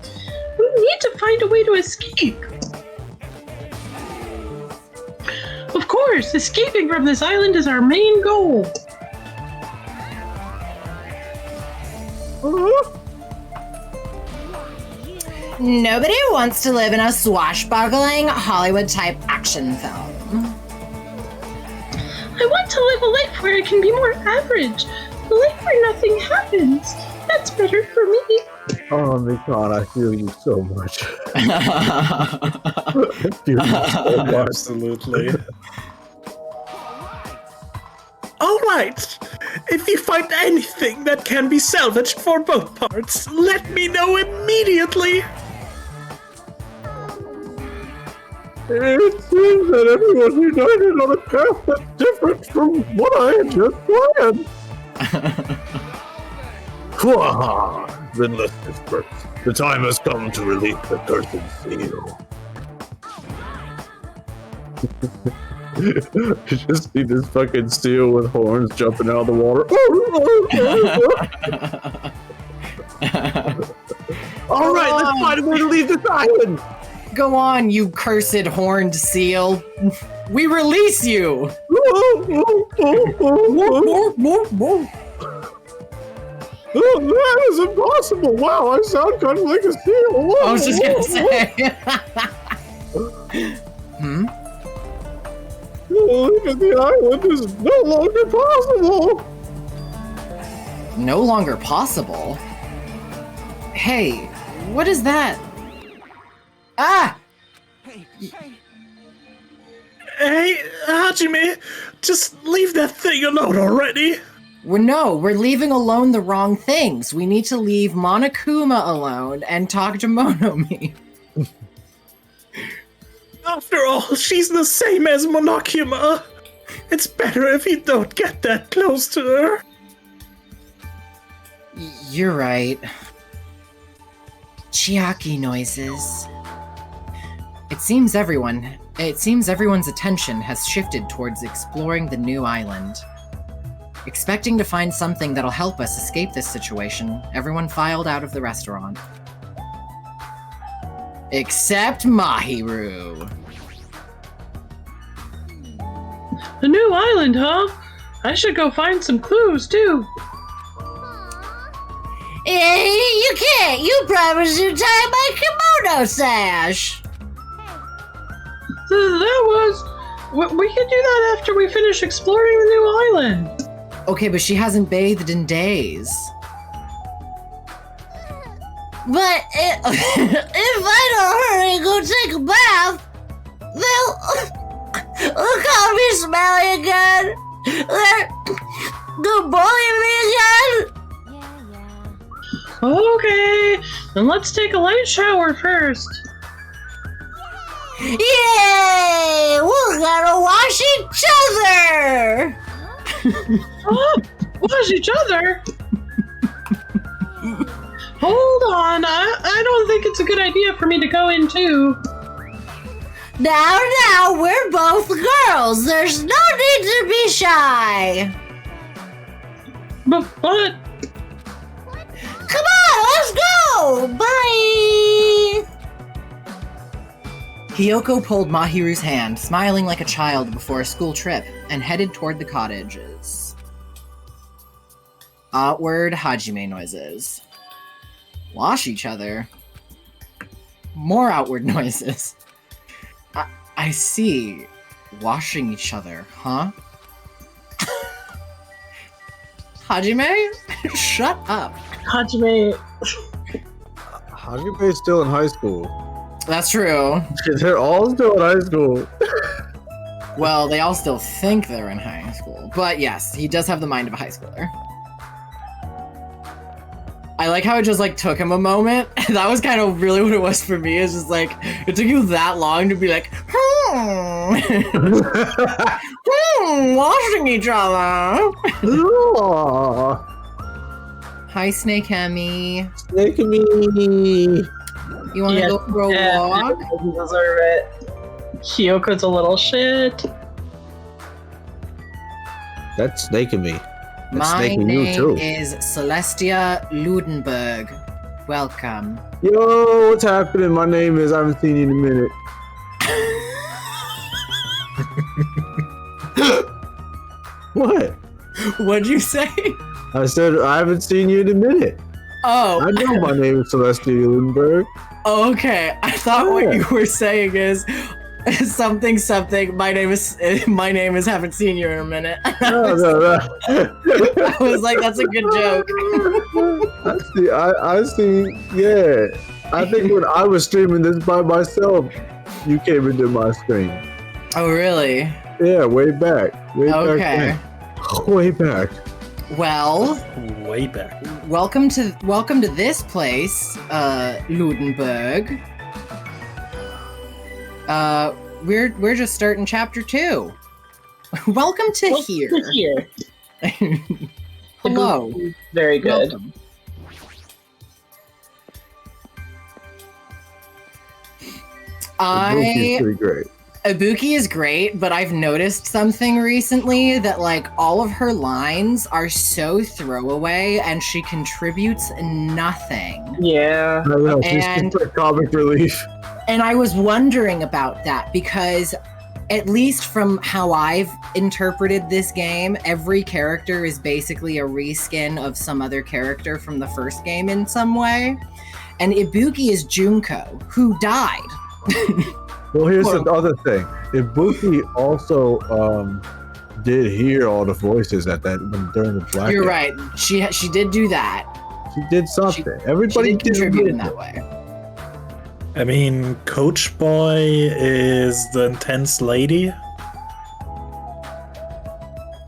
We need to find a way to escape. Of course, escaping from this island is our main goal. Nobody wants to live in a swashbuckling Hollywood-type action film. I want to live a life where I can be more average. A life where nothing happens. That's better for me. Oh my god, I feel you so much. I feel you so much. Absolutely. Alright! If you find anything that can be salvaged for both parts, let me know immediately! It seems that everyone's united on a path that's different from what I had just planned. Then let's disperse. The time has come to release the cursed seal. You just see this fucking seal with horns jumping out of the water. All right, let's find a way to leave this island. Go on, you cursed horned seal. We release you! Oh, that is impossible! Wow, I sound kind of like a seal. I was just gonna say. Leaving the island is no longer possible. No longer possible? Hey, what is that? Ah! Hey, Hajime, just leave that thing alone already! We're leaving alone the wrong things. We need to leave Monokuma alone and talk to Monomi. After all, she's the same as Monokuma. It's better if you don't get that close to her. You're right. Chiaki noises. It seems everyone's attention has shifted towards exploring the new island. Expecting to find something that'll help us escape this situation, everyone filed out of the restaurant. Except Mahiru. A new island, huh? I should go find some clues, too. You can't. You promised you'd tie my kimono sash. That was... We can do that after we finish exploring the new island. Okay, but she hasn't bathed in days. But if I don't hurry and go take a bath, they'll call me smelly again. They'll bully me again. Okay, then let's take a light shower first. Yay! We're gonna wash each other. Oh, wash each other? Hold on, I don't think it's a good idea for me to go in too. Now, we're both girls. There's no need to be shy. But Come on, let's go. Bye. Hiyoko pulled Mahiru's hand, smiling like a child before a school trip, and headed toward the cottages. Outward Hajime noises. Wash each other. More outward noises. I see. Washing each other, huh? Hajime? Shut up. Hajime. Hajime's still in high school. That's true. They're all still in high school. Well, they all still think they're in high school. But yes, he does have the mind of a high schooler. I like how it just like took him a moment. That was kind of really what it was for me. It's just like, it took you that long to be like, washing each other. Hi, Snake Hemi. Snake me. You want to go for a walk? You deserve it. Hyoko's a little shit. That's snaking me. That's My snaking you name too. is Celestia Ludenberg. Welcome. Yo, what's happening? My name is. I haven't seen you in a minute. What? What'd you say? I said I haven't seen you in a minute. Oh. I know my name is Celestia Ludenberg. Oh, okay. I thought what you were saying is something. My name is haven't seen you in a minute. No. I was like, that's a good joke. I see. Yeah. I think when I was streaming this by myself, you came into my stream. Oh, really? Yeah, way back. Okay. Way back. Well, Way back. welcome to this place, Ludenberg. We're just starting chapter 2. Welcome to here. Hello. Very good. Welcome. Ibuki's pretty great. Ibuki is great, but I've noticed something recently that like all of her lines are so throwaway and she contributes nothing. Yeah. I know, she's And- just a comic relief. And I was wondering about that because at least from how I've interpreted this game, every character is basically a reskin of some other character from the first game in some way. And Ibuki is Junko, who died. Well, here's the other thing. Ibuki also did hear all the voices at that during the blackout. You're right. She did do that. She did something. She Everybody did contribute in something. that way. I mean, Coach Boy is the intense lady.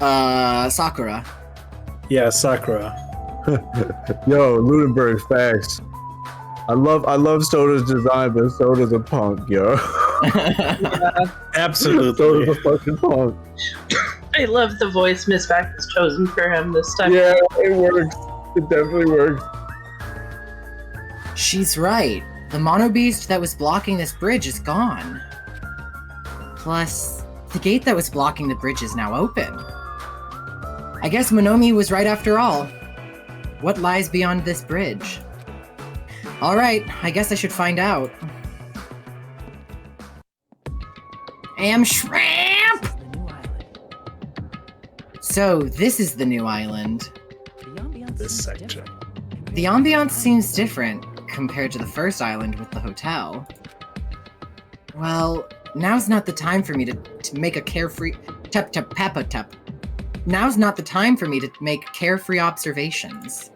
Sakura. Yeah, Sakura. Yo, Ludenberg facts. I love Soda's design, but Soda's a punk, yo. Absolutely. Soda's a fucking punk. I love the voice Misbac has chosen for him this time. Yeah, it works. It definitely works. She's right. The mono beast that was blocking this bridge is gone. Plus, the gate that was blocking the bridge is now open. I guess Monomi was right after all. What lies beyond this bridge? Alright, I guess I should find out. Shrimp! So, this is the new island. This section. The ambiance seems different compared to the first island with the hotel. Well, now's not the time for me to make a carefree... Now's not the time for me to make carefree observations.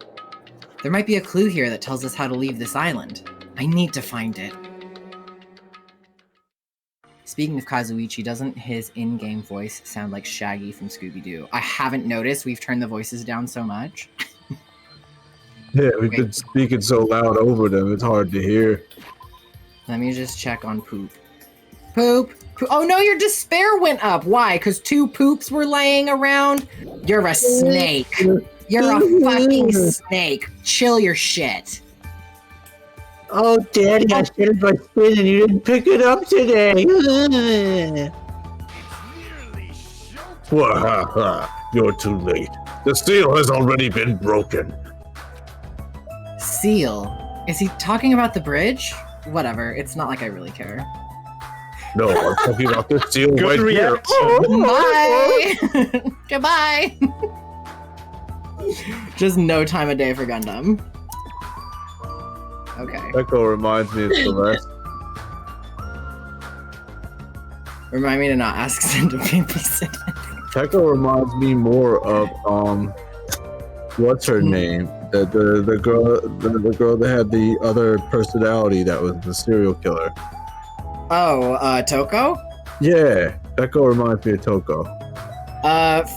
There might be a clue here that tells us how to leave this island. I need to find it. Speaking of Kazuichi, doesn't his in-game voice sound like Shaggy from Scooby-Doo? I haven't noticed. We've turned the voices down so much. Yeah, we've been speaking so loud over them, it's hard to hear. Let me just check on Poop. Poop! Oh no, your despair went up. Why? Because 2 poops were laying around? You're a snake. You're a fucking snake. Chill your shit. Oh, Daddy, I said my spin and you didn't pick it up today. Wahaha, you're too late. The seal has already been broken. Seal? Is he talking about the bridge? Whatever, it's not like I really care. No, I'm talking about this seal Good right here. reaction. Bye. Goodbye. Just no time of day for Gundam. Okay. Echo reminds me of Celeste. Remind me to not ask Sin to babysit. Pekka reminds me more of what's her name? The girl that had the other personality that was the serial killer. Oh, Toko? Yeah, Pekka reminds me of Toko.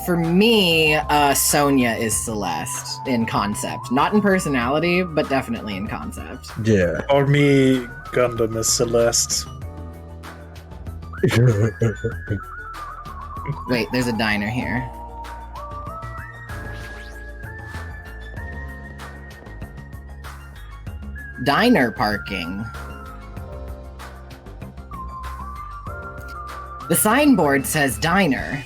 For me, Sonia is Celeste in concept. Not in personality, but definitely in concept. Yeah. For me, Gundam is Celeste. Wait, there's a diner here. Diner parking. The signboard says diner.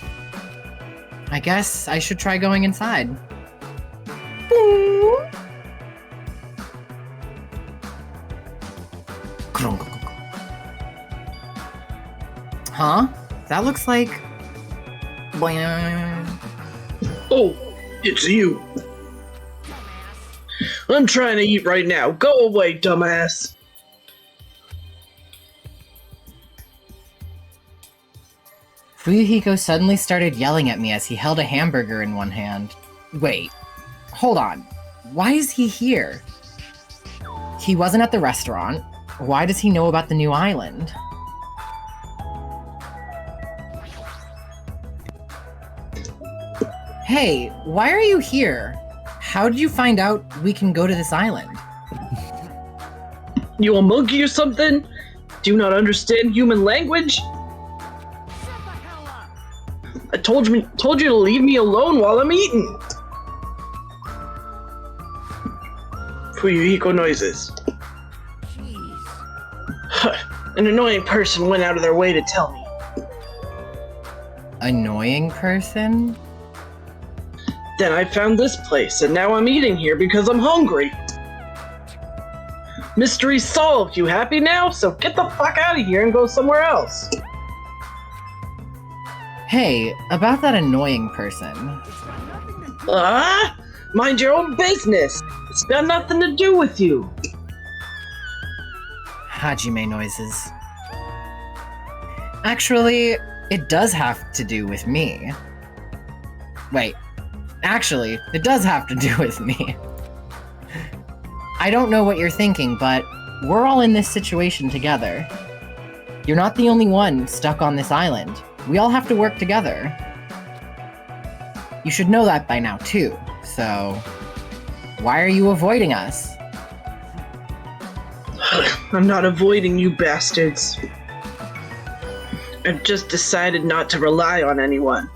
I guess I should try going inside. Huh? That looks like... Oh, it's you. I'm trying to eat right now. Go away, dumbass. Fuyuhiko suddenly started yelling at me as he held a hamburger in one hand. Wait, hold on. Why is he here? He wasn't at the restaurant. Why does he know about the new island? Hey, why are you here? How did you find out we can go to this island? You a monkey or something? Do you not understand human language? I told you to leave me alone while I'm eating. Fuyuhiko noises. An annoying person went out of their way to tell me. Annoying person? Then I found this place, and now I'm eating here because I'm hungry. Mystery solved. You happy now? So get the fuck out of here and go somewhere else. Hey, about that annoying person. Mind your own business. It's got nothing to do with you. Hajime noises. Actually, it does have to do with me. Wait. Actually, it does have to do with me. I don't know what you're thinking, but we're all in this situation together. You're not the only one stuck on this island. We all have to work together. You should know that by now, too. So, why are you avoiding us? I'm not avoiding you bastards. I've just decided not to rely on anyone.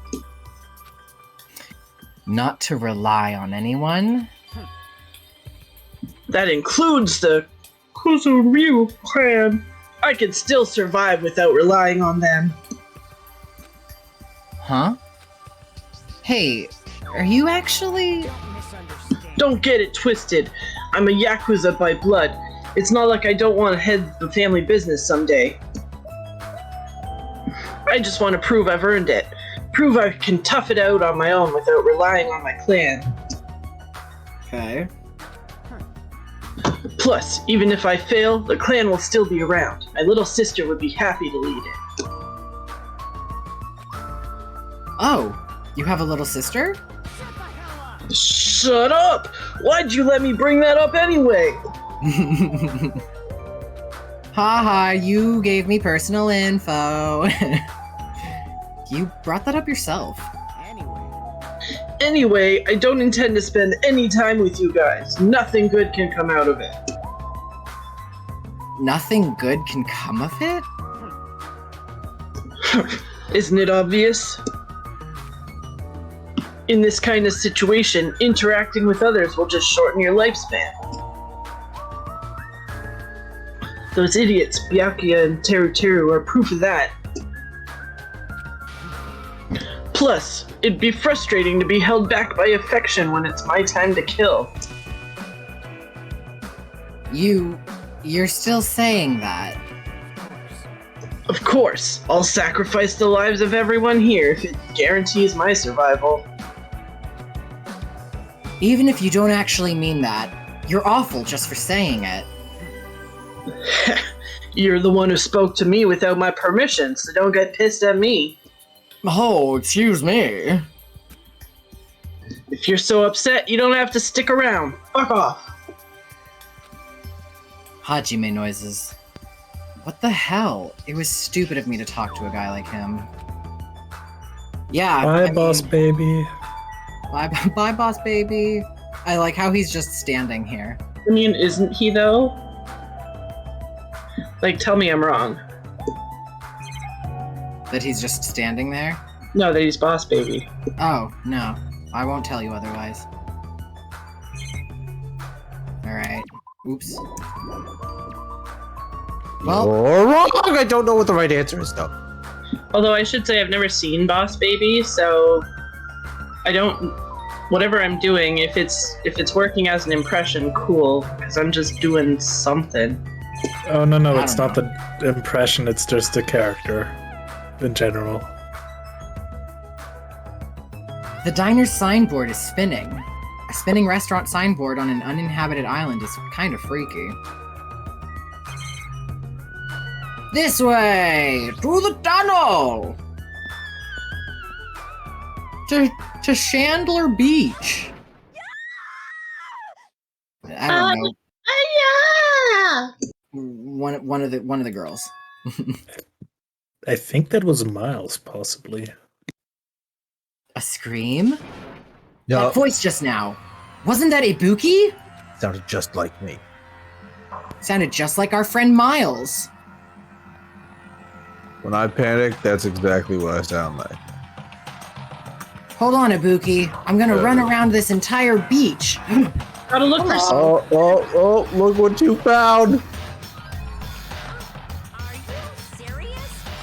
Not to rely on anyone? That includes the Kuzuryu clan. I can still survive without relying on them. Huh? Hey, are you actually... Don't get it twisted. I'm a Yakuza by blood. It's not like I don't want to head the family business someday. I just want to prove I've earned it. Prove I can tough it out on my own without relying on my clan. Okay. Plus, even if I fail, the clan will still be around. My little sister would be happy to lead it. Oh, you have a little sister? Shut up! Why'd you let me bring that up anyway? Haha, you gave me personal info. You brought that up yourself. Anyway, I don't intend to spend any time with you guys. Nothing good can come out of it. Nothing good can come of it? Isn't it obvious? In this kind of situation, interacting with others will just shorten your lifespan. Those idiots, Byakuya and Teru, are proof of that. Plus, it'd be frustrating to be held back by affection when it's my time to kill. You're still saying that? Of course, I'll sacrifice the lives of everyone here if it guarantees my survival. Even if you don't actually mean that, you're awful just for saying it. You're the one who spoke to me without my permission, so don't get pissed at me. Oh, excuse me. If you're so upset, you don't have to stick around. Fuck off. Hajime noises. What the hell? It was stupid of me to talk to a guy like him. Yeah. Bye, boss baby. Bye, boss baby. I like how he's just standing here. I mean, isn't he though? Like, tell me I'm wrong. That he's just standing there? No, that he's boss baby. Oh, no. I won't tell you otherwise. Alright. Oops. Well, You're wrong! I don't know what the right answer is, though. Although I should say I've never seen Boss Baby, so I don't. Whatever I'm doing, if it's working as an impression, cool. Because I'm just doing something. Oh no, I it's don't not the impression. It's just the character, in general. the diner's signboard is spinning. A spinning restaurant signboard on an uninhabited island is kind of freaky. This way! Through the tunnel! To Chandler Beach. I don't know. One of the girls. I think that was Miles, possibly. A scream? No, That voice just now. Wasn't that Ibuki? sounded just like me. Sounded just like our friend Miles. When I panic, that's exactly what I sound like. Hold on, Ibuki. I'm gonna run around this entire beach. Gotta look for some. Oh, look what you found!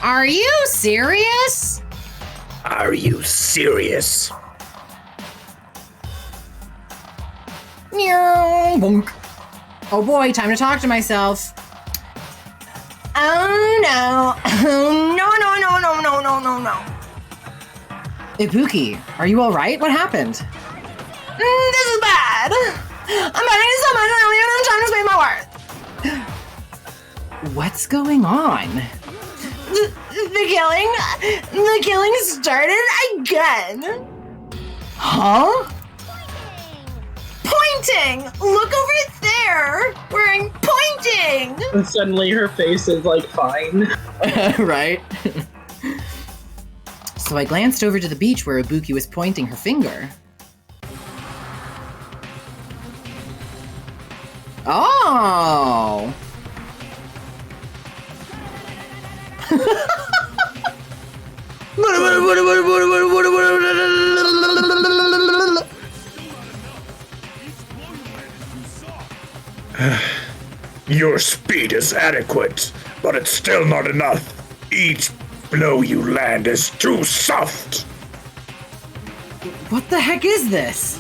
Are you serious? Are you serious? Meow, bonk. Oh boy, time to talk to myself. Oh no. No. Ibuki, are you alright? What happened? This is bad. I'm packing so much I don't even have time to speak my words. What's going on? The killing started again. Huh? Pointing! Look over there! Where I'm pointing! And suddenly her face is like fine. Right? So I glanced over to the beach where Ibuki was pointing her finger. Oh! Your speed is adequate, but it's still not enough. Each blow you land is too soft. What the heck is this?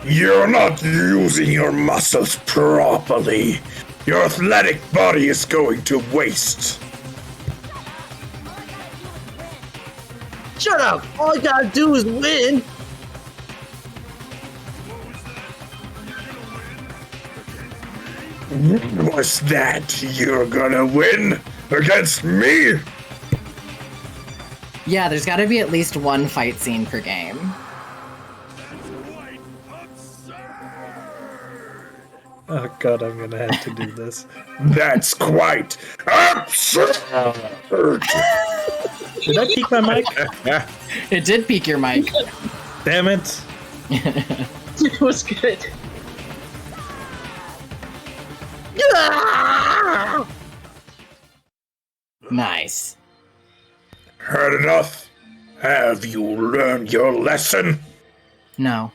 You're not using your muscles properly. Your athletic body is going to waste. Shut up! All I gotta do is win! What's that? You're gonna win against me? Yeah, there's gotta be at least one fight scene per game. Oh god, I'm gonna have to do this. That's quite absurd. Did I peek my mic? It did peak your mic. Damn it. It was good. Nice. Heard enough? Have you learned your lesson? No.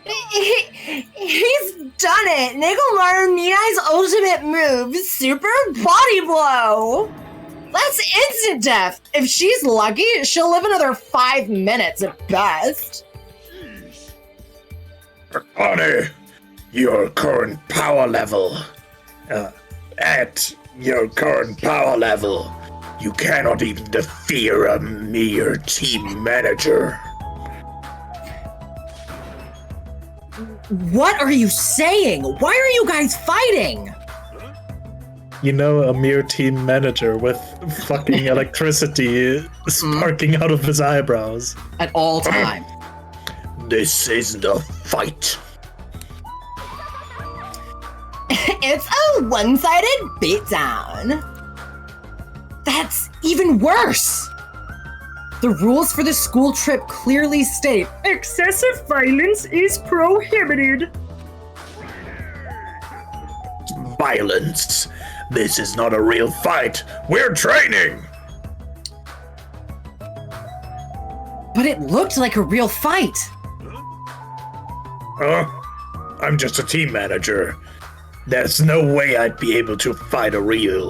He's done it! Nicomaru Ninai's ultimate move, Super Body Blow! That's instant death! If she's lucky, she'll live another 5 minutes at best. Honey, your current power level at your current power level, you cannot even fear a mere team manager. What are you saying? Why are you guys fighting? You know, a mere team manager with fucking electricity sparking out of his eyebrows. At all time. This isn't a fight. It's a one-sided beatdown. That's even worse. The rules for the school trip clearly state Excessive violence is prohibited. Violence. This is not a real fight. We're training. but it looked like a real fight. I'm just a team manager. There's no way I'd be able to fight for real.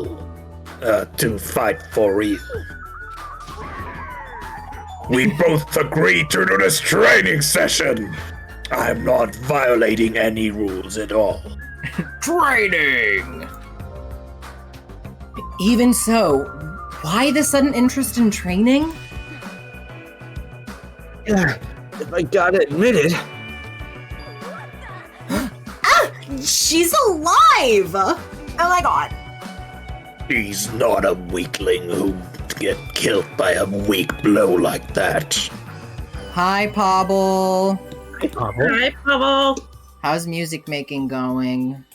We both agreed to do this training session. I'm not violating any rules at all. Training! Even so, why the sudden interest in training? If I gotta admit it. She's alive! Oh my god. He's not a weakling who'd get killed by a weak blow like that. Hi, Pobble. Hey, Pablo. Hi, Pavel. How's music making going?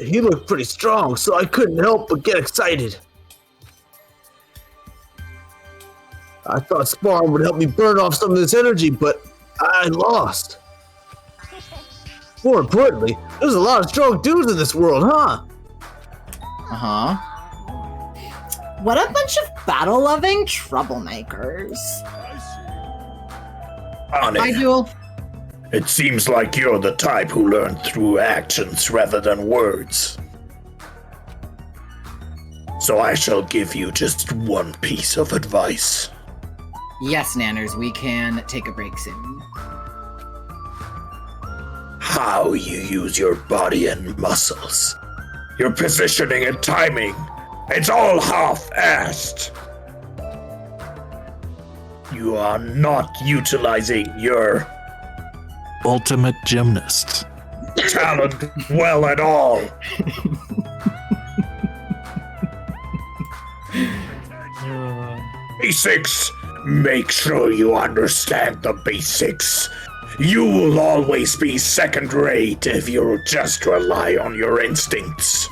He looked pretty strong, so I couldn't help but get excited. I thought sparring would help me burn off some of this energy, but I lost. More importantly, there's a lot of strong dudes in this world, huh? Uh-huh. What a bunch of battle-loving troublemakers. Honey, Hi, Jewel. it seems like you're the type who learned through actions rather than words. So I shall give you just one piece of advice. Yes, Nanners, we can take a break soon. How you use your body and muscles. Your positioning and timing. It's all half-assed. You are not utilizing your Ultimate gymnast. talent well at all. Basics. Make sure you understand the basics. You will always be second-rate if you just rely on your instincts.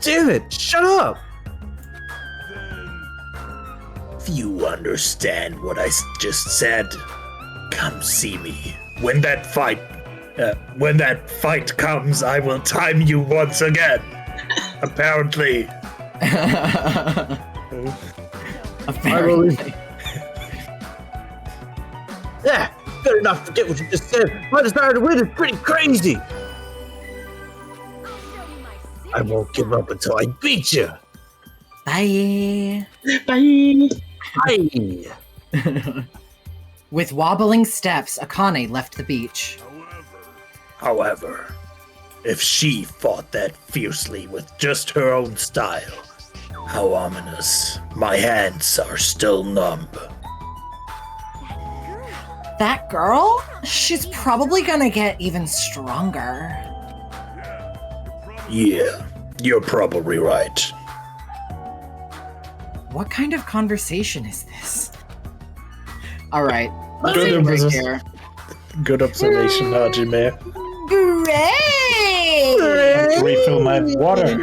Damn it, shut up! If you understand what I just said, come see me. When that fight comes, I will time you once again. Apparently. Apparently. Yeah, better not forget what you just said. My desire to win is pretty crazy. I won't give up until I beat you. Bye. Bye. Hi. With wobbling steps, Akane left the beach. However, if she fought that fiercely with just her own style, how ominous. My hands are still numb. That girl? She's probably gonna get even stronger. Yeah, you're probably right. What kind of conversation is this? All right, let's Good take a break observation. here. Good observation, Hajime. Great! Refill my water.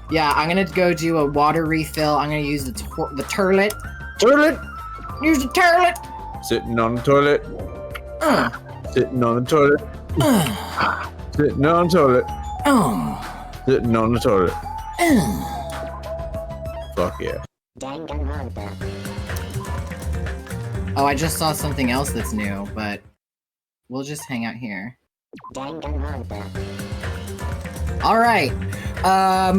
Yeah, I'm gonna go do a water refill. I'm gonna use the turlet. Toilet. Use the turlet. Sitting on the toilet. Sitting on the toilet. Sitting on the toilet. Sitting on the toilet. Fuck yeah. Oh, I just saw something else that's new, but we'll just hang out here. All right.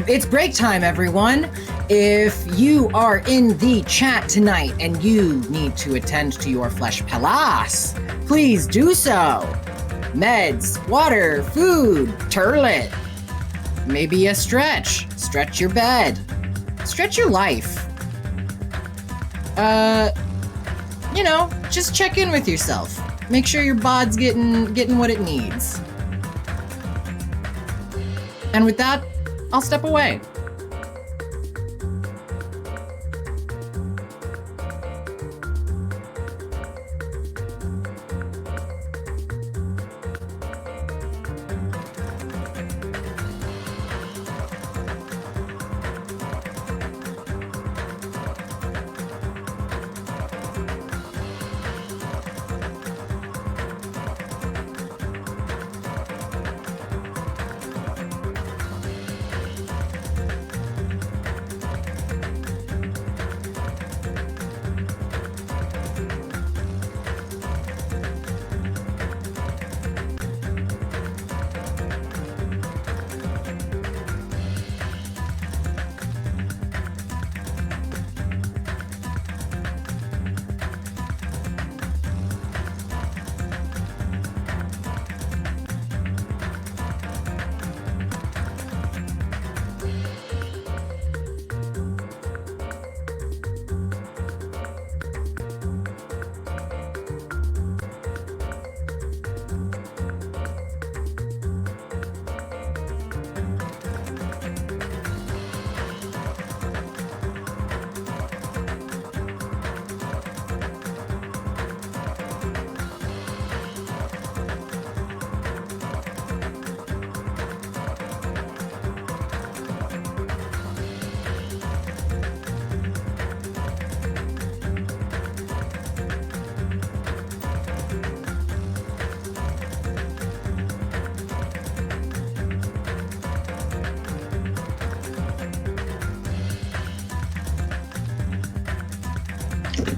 It's break time, everyone. If you are in the chat tonight and you need to attend to your flesh palace, please do so. meds, water, food, turlet. Maybe a stretch. Stretch your bed. Stretch your life. Just check in with yourself. Make sure your bod's getting what it needs. And with that, I'll step away.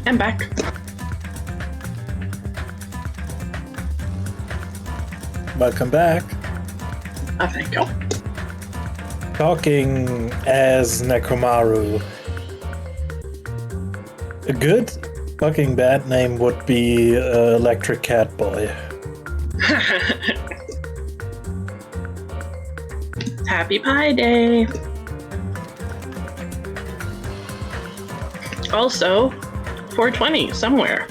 I'm back. Welcome back. Oh, thank you. Talking as Nekomaru. A good fucking bad name would be Electric Cat Boy. Happy Pie Day. Also, 420 somewhere.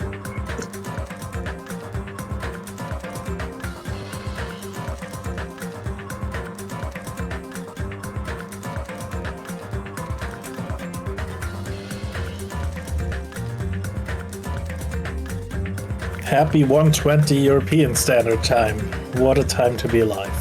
Happy 120 European Standard Time. What a time to be alive.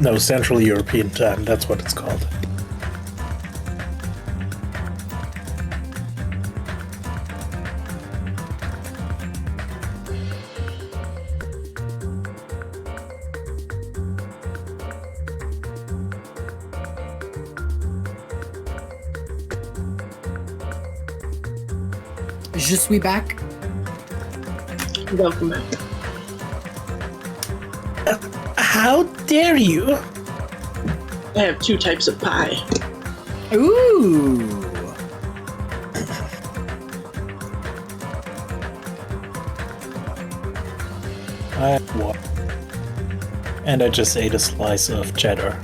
No, Central European Time, that's what it's called. Je suis back. Welcome back. How dare you? I have 2 types of pie. Ooh. I had one. And I just ate a slice of cheddar.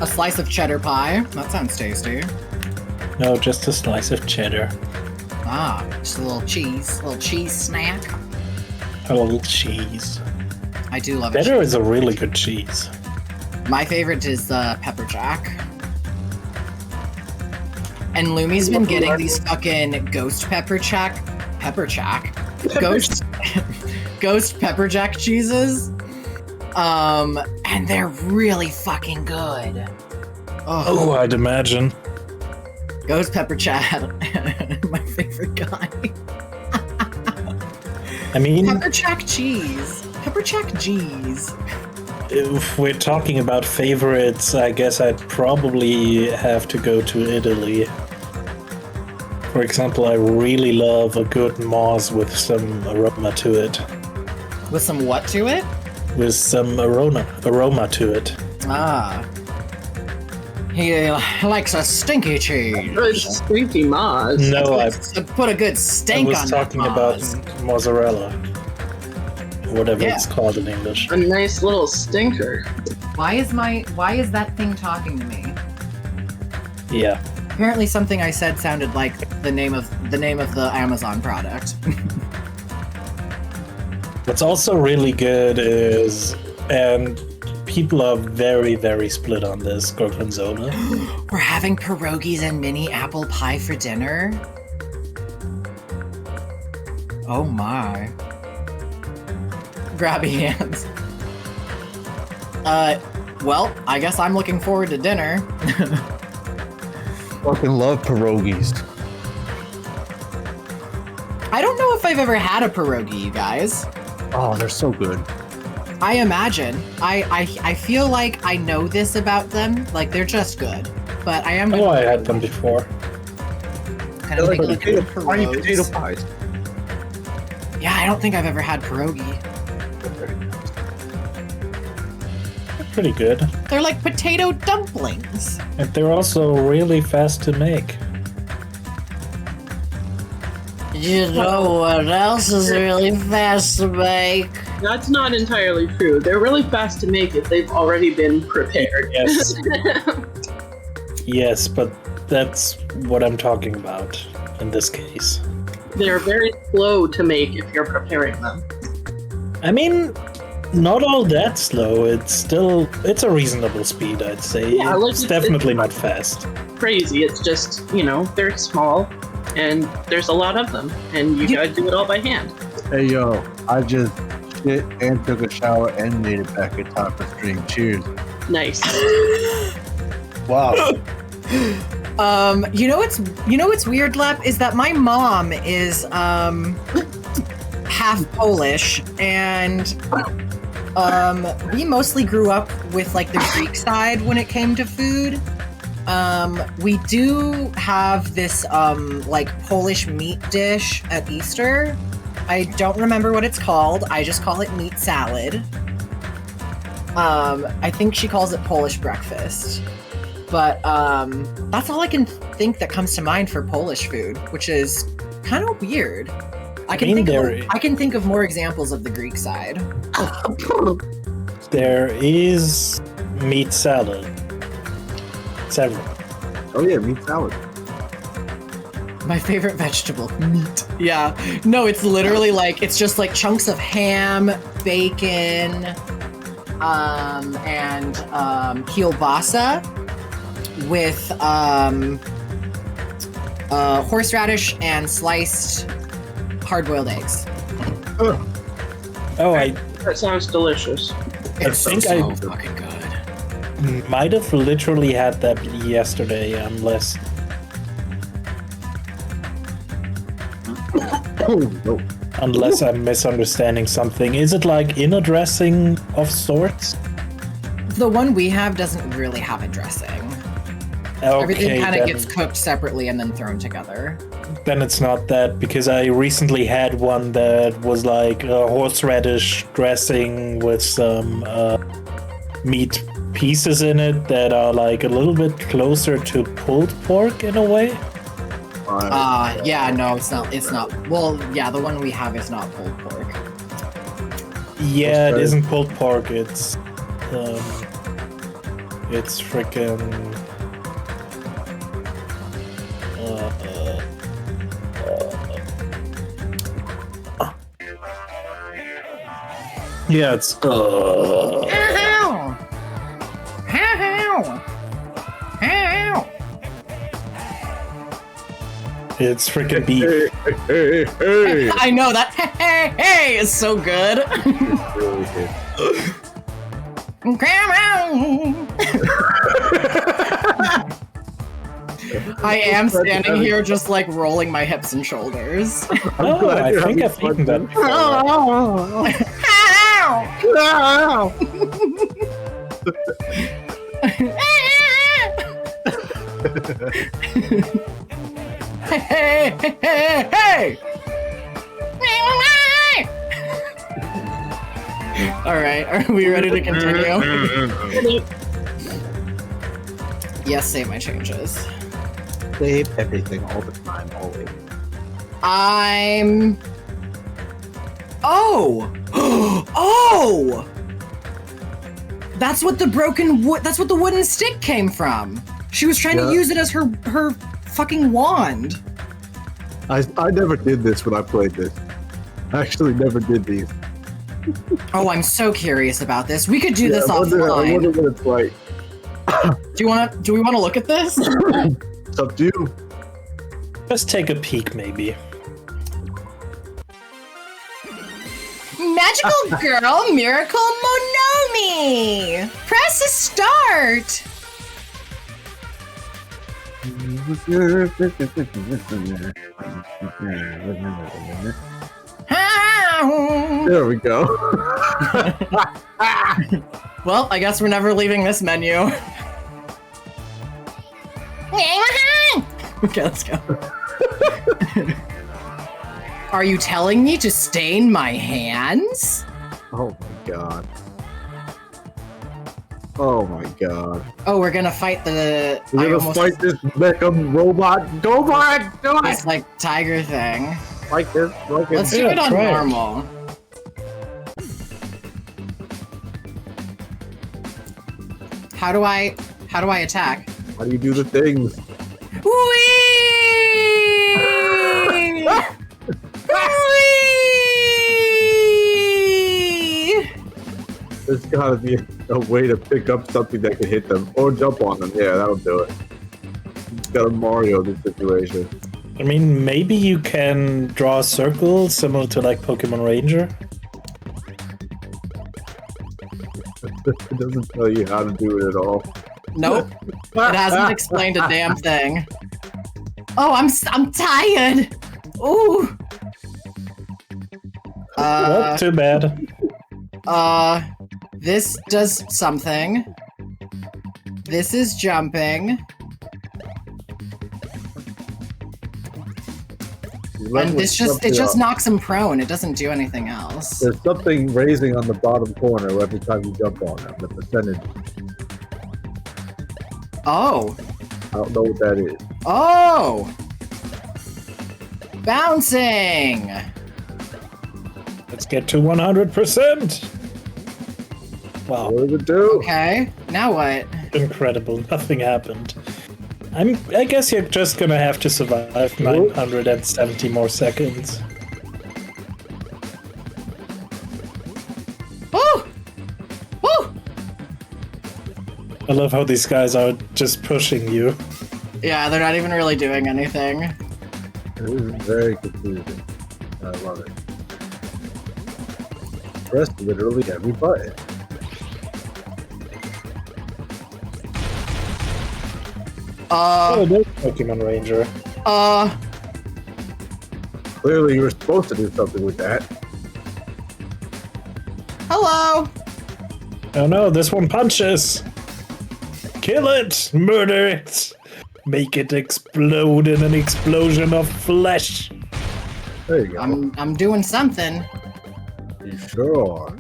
A slice of cheddar pie? That sounds tasty. No, just a slice of cheddar. Ah, just a little cheese snack. A little cheese. I do love Cheddar it. is a really good cheese. My favorite is pepper jack. And Lumi's been getting these fucking ghost ghost pepper jack cheeses. And they're really fucking good. Oh, I'd imagine. Ghost pepper Chad, my favorite guy. I mean, Pepper jack cheese. Pepper jack cheese. if we're talking about favorites, I guess I'd probably have to go to Italy. For example, I really love a good moss with some aroma to it. With some what to it? with some aroma to it. Ah. He likes a stinky cheese. A stinky Maz. No, I Put a good stink was on talking that about Maz. mozzarella. Whatever Yeah. it's called in English. A nice little stinker. Why is that thing talking to me? Yeah. Apparently something I said sounded like the name of the Amazon product. What's also really good is, and people are very, very split on this, gorgonzola. We're having pierogies and mini apple pie for dinner? Oh my. Grabby hands. Well, I guess I'm looking forward to dinner. Fucking love pierogies. I don't know if I've ever had a pierogi, you guys. Oh, they're so good. I imagine. I feel like I know this about them. Like, they're just good. But I am Oh, I had them before. kind of They're like take a look at the tiny pierogies. potato pies. Yeah, I don't think I've ever had pierogi. They're pretty good. They're like potato dumplings. And they're also really fast to make. You know what else is really fast to make? That's not entirely true. They're really fast to make if they've already been prepared. Yes. Yes, but that's what I'm talking about in this case. They're very slow to make if you're preparing them. I mean, not all that slow. It's a reasonable speed, I'd say. Yeah, like, it's it's- definitely not fast. Crazy. It's just, they're small and there's a lot of them and you gotta do it all by hand. Hey yo, I just shit and took a shower and made it back in time for stream. Cheers. Nice. Wow. You know what's weird, Lep, is that my mom is half Polish, and we mostly grew up with like the Greek side when it came to food. We do have this like Polish meat dish at Easter. I don't remember what it's called. I just call it meat salad. I think she calls it Polish breakfast. But that's all I can think that comes to mind for Polish food, which is kind of weird. I can think of more examples of the Greek side. There is meat salad. Several. Oh yeah, meat salad. My favorite vegetable, meat. Yeah. No, it's literally like, it's just like chunks of ham, bacon, and kielbasa with horseradish and sliced hard-boiled eggs. Oh, That sounds delicious. It's think so I- fucking good. might have literally had that yesterday, unless Nope. I'm misunderstanding something. Is it like in a dressing of sorts? The one we have doesn't really have a dressing. Okay, Everything kind of then- gets cooked separately and then thrown together. Then it's not that, because I recently had one that was like a horseradish dressing with some meat pieces in it that are like a little bit closer to pulled pork in a way. Yeah, no, it's not. Well, yeah, the one we have is not pulled pork. Yeah, it isn't pulled pork. It's freaking. Yeah, it's. It's freaking beef. Hey. I know that. Hey, is so good. Really good. I am standing here just like rolling my hips and shoulders. Oh, glad I you're think I've having eaten that fun, before. Hey! Alright, are we ready to continue? Yes, save my changes. Save everything all the time, always. I'm... Oh! Oh! That's what the broken wood... That's what the wooden stick came from. She was trying to use it as her fucking wand. I never did this when I played this. I actually never did these. Oh, I'm so curious about this. We could do this I wonder offline. what it's like. Do we want to look at this? It's up to you. Let's take a peek, maybe. Magical Girl Miracle Monomi! Press start! There we go. Well, I guess we're never leaving this menu. Okay, let's go. Are you telling me to stain my hands? Oh my god. Oh my god. Oh, we're gonna fight the... We're gonna fight this mecha robot. Go for it! Do This, it! like, tiger thing. Like this. Like Let's this. do it on try it. normal. How do I attack? How do you do the things? Whee! Whee! There's gotta be a way to pick up something that can hit them. Or jump on them. Yeah, that'll do it. It's got a Mario this situation. I mean, maybe you can draw a circle similar to like Pokemon Ranger. It doesn't tell you how to do it at all. Nope. It hasn't explained a damn thing. Oh, I'm tired. Ooh. Well, too bad. This does something. This is jumping. And this just knocks him prone. It doesn't do anything else. There's something raising on the bottom corner every time you jump on them. The percentage. Oh. I don't know what that is. Oh. Bouncing. Let's get to 100%. Wow. What does it do? Okay. Now what? Incredible. Nothing happened. I guess you're just gonna have to survive 970 more seconds. Oh! Oh! I love how these guys are just pushing you. Yeah, they're not even really doing anything. This is very confusing. I love it. Press literally every button. Oh, there's Pokemon Ranger. Clearly you were supposed to do something with that. Hello. Oh no, this one punches! Kill it! Murder it! Make it explode in an explosion of flesh! There you go. I'm doing something. You sure are.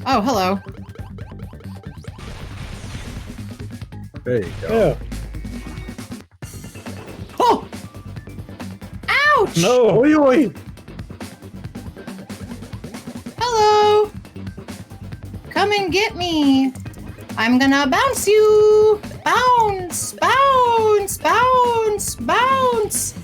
Oh, hello. There you go. Yeah. Oh! Ouch! No! Oi, oi. Hello! Come and get me! I'm gonna bounce you! Bounce! Bounce! Bounce! Bounce!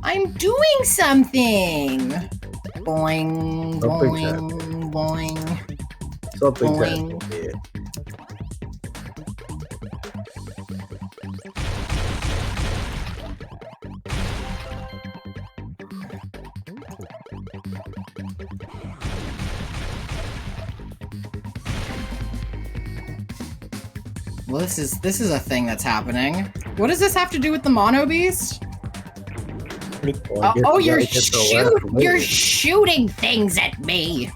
I'm doing something! Boing, boing, boing. Something's Boing. happening here. Well, this is a thing that's happening. What does this have to do with the Mono Beast? Well, I guess Oh, you you're gotta get the last you're layer. shooting things at me.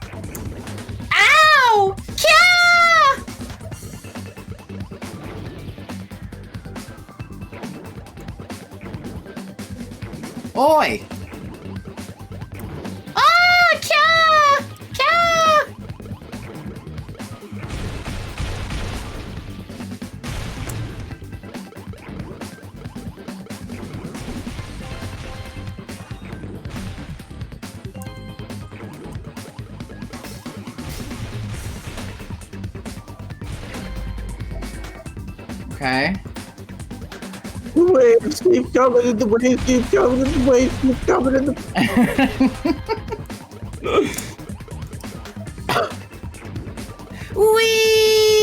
Ow! Kill Oi! Ah, Kya! Kya! Okay. The waves keep coming, and the waves keep coming, and the waves keep coming, and the... Whee!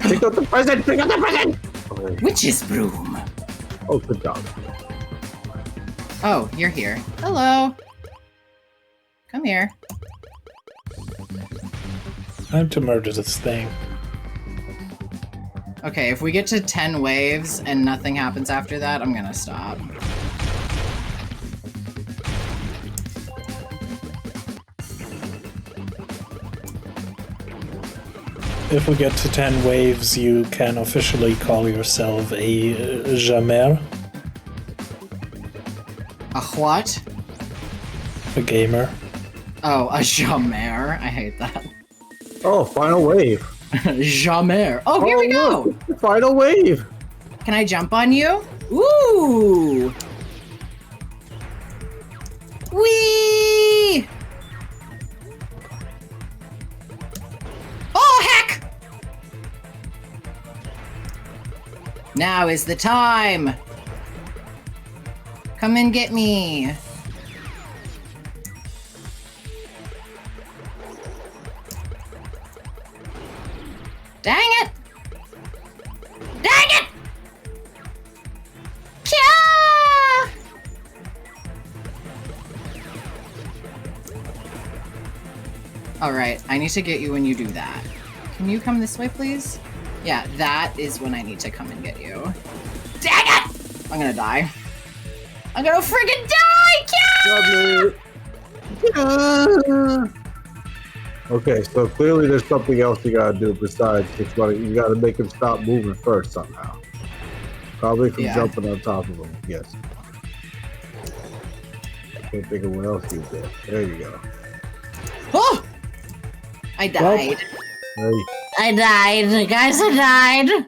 Pick up the present! Pick up the present! Witch's broom. Oh, good job. Oh, you're here. Hello. Come here. Time to murder this thing. Okay, if we get to 10 waves and nothing happens after that, I'm gonna stop. If we get to 10 waves, you can officially call yourself a jammer, A what? a gamer. Oh, a jammer. I hate that. Oh, final wave. Jammer. Oh, here we go. Look, final wave. Can I jump on you? Ooh! Whee! Oh, heck! Now is the time. Come and get me. Dang it! Dang it! Kya! Alright, I need to get you when you do that. Can you come this way, please? Yeah, that is when I need to come and get you. Dang it! I'm gonna die. I'm gonna freaking die! Kya! Okay, so clearly there's something else you gotta do besides just you gotta make him stop moving first somehow. Probably from jumping on top of him, yes. Can't think of what else you did. There you go. Oh! I died. Hey. I died. Guys, I died.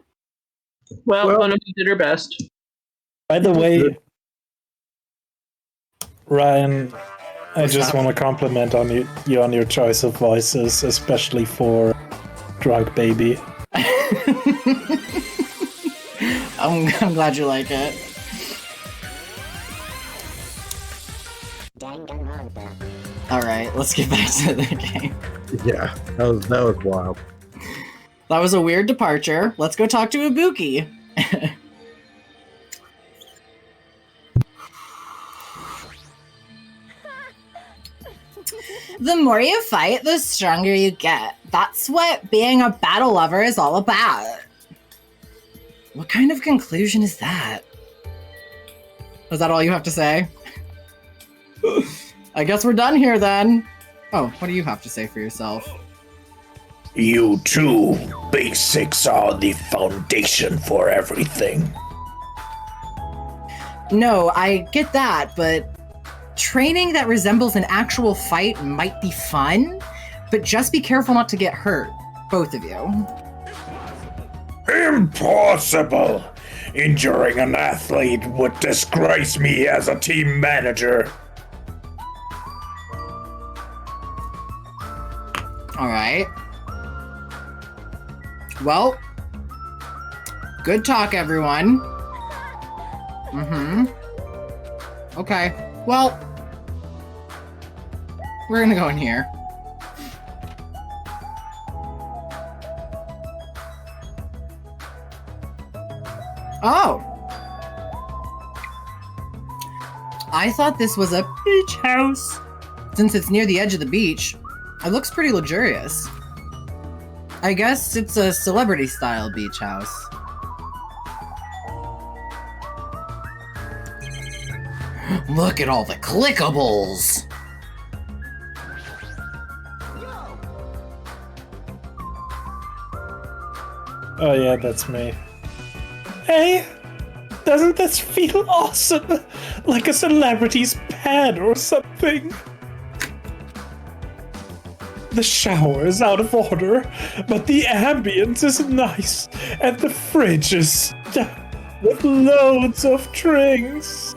Well, one of you did her best. By the way, Ryan, I just want to compliment on you on your choice of voices, especially for Drunk Baby. I'm glad you like it. Alright, let's get back to the game. Yeah, that was wild. That was a weird departure. Let's go talk to Ibuki. The more you fight, the stronger you get. That's what being a battle lover is all about. What kind of conclusion is that? Was that all you have to say? I guess we're done here then. Oh, what do you have to say for yourself? You too. Basics are the foundation for everything. No, I get that, but training that resembles an actual fight might be fun, but just be careful not to get hurt, both of you. Impossible! Injuring an athlete would disgrace me as a team manager. Alright. Well, good talk, everyone. Okay, well, we're gonna go in here. Oh! I thought this was a beach house. Since it's near the edge of the beach, it looks pretty luxurious. I guess it's a celebrity-style beach house. Look at all the clickables! Oh yeah, that's me. Hey, Doesn't this feel awesome? Like a celebrity's pad or something? The shower is out of order, but the ambience is nice, and the fridge is stacked with loads of drinks.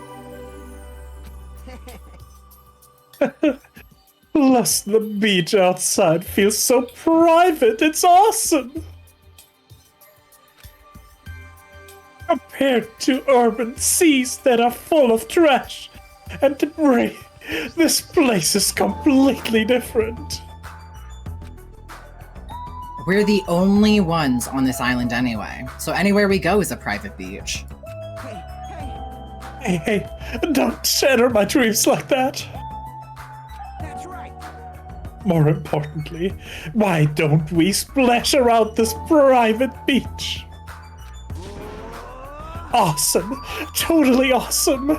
Plus, the beach outside feels so private, it's awesome! Compared to urban seas that are full of trash and debris, this place is completely different. We're the only ones on this island anyway, so anywhere we go is a private beach. Hey, don't shatter my dreams like that. That's right. More importantly, why don't we splash around this private beach? Awesome, totally awesome.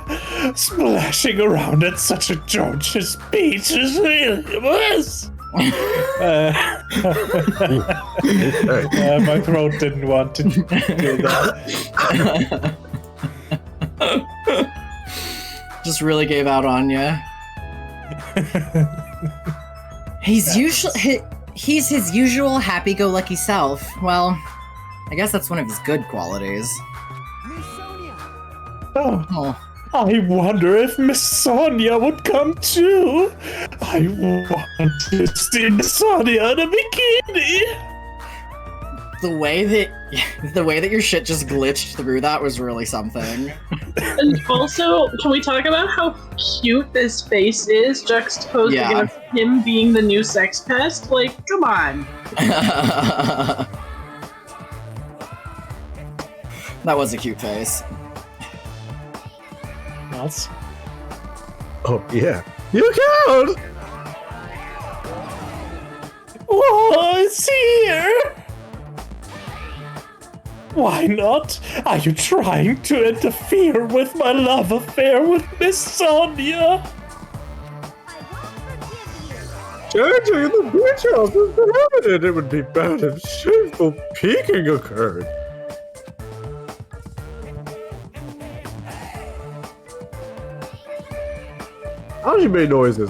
Splashing around at such a gorgeous beach is really bliss. My throat didn't want to do that. Just really gave out on ya. He's his usual happy-go-lucky self. Well, I guess that's one of his good qualities. Oh, I wonder if Miss Sonia would come too. I want to see Miss Sonia in a bikini. The way that your shit just glitched through that was really something. And also, can we talk about how cute this face is juxtaposed against him being the new sex pest? Like, come on. That was a cute face. Else? Oh, yeah. You killed! Oh, it's here! Why not? Are you trying to interfere with my love affair with Miss Sonia? Changing in the beach house is prohibited. It would be bad if shameful peeking occurred. How'd you make noises?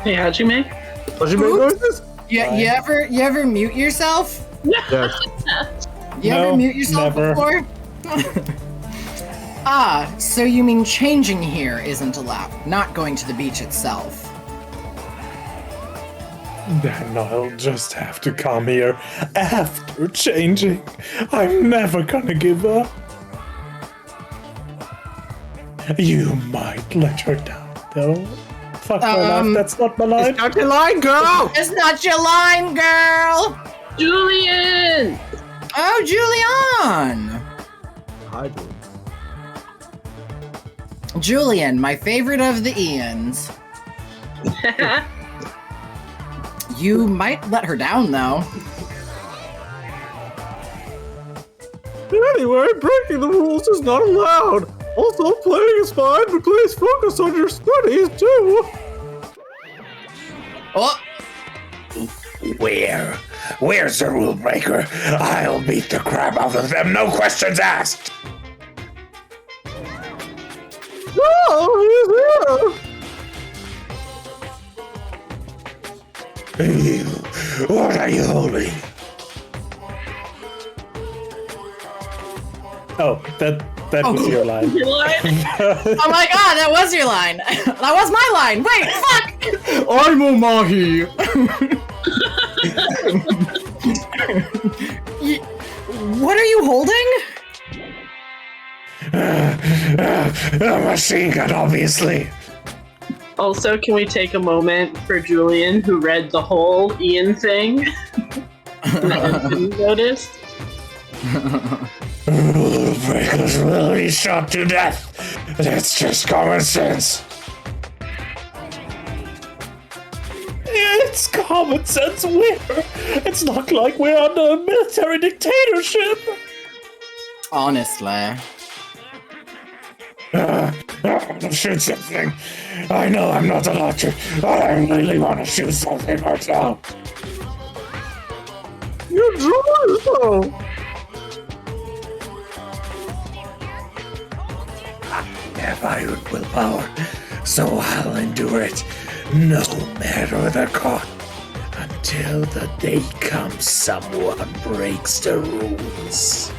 Hey, how'd you make? How'd you make noises? You ever mute yourself? Yes. You ever mute yourself before? Ah, so you mean changing here isn't allowed, not going to the beach itself. Then I'll just have to come here after changing. I'm never gonna give up. You might let her down, though. Fuck my life, that's not my line. It's not your line, girl! It's not your line, girl! Julian! Oh, Julian! Hi, Julian. Julian, my favorite of the Ians. You might let her down, though. Anyway, breaking the rules is not allowed. Also, playing is fine, but please focus on your studies, too. Oh! Where's the rule breaker? I'll beat the crap out of them, no questions asked! Oh, he's here! What are you holding? Oh, that was your line. Your line? Oh my god, that was your line! That was my line! Wait, fuck! I'm a mahi! What are you holding? A machine gun, obviously. Also, can we take a moment for Julian, who read the whole Ian thing and didn't notice? Rule breakers will be shot to death. That's just common sense. It's common sense where? It's not like we're under a military dictatorship. Honestly. Shoot something. I know I'm not allowed to, but I really want to shoot something myself. You're drawing, though. have iron willpower, so I'll endure it, no matter the cost. Until the day comes someone breaks the rules.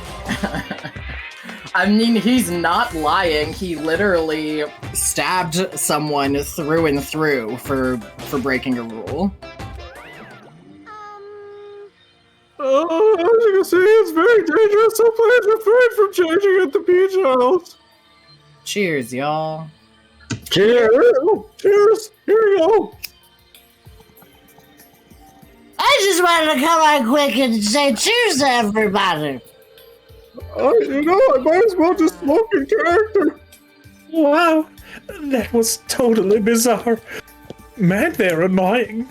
I mean, he's not lying. He literally stabbed someone through and through for breaking a rule. Oh, as you can see, it's very dangerous, so please refrain from changing at the beach house. Cheers, y'all. Cheers! Cheers! Here we go! I just wanted to come on quick and say cheers to everybody. I might as well just smoke in character. Wow, that was totally bizarre. Man, they're annoying.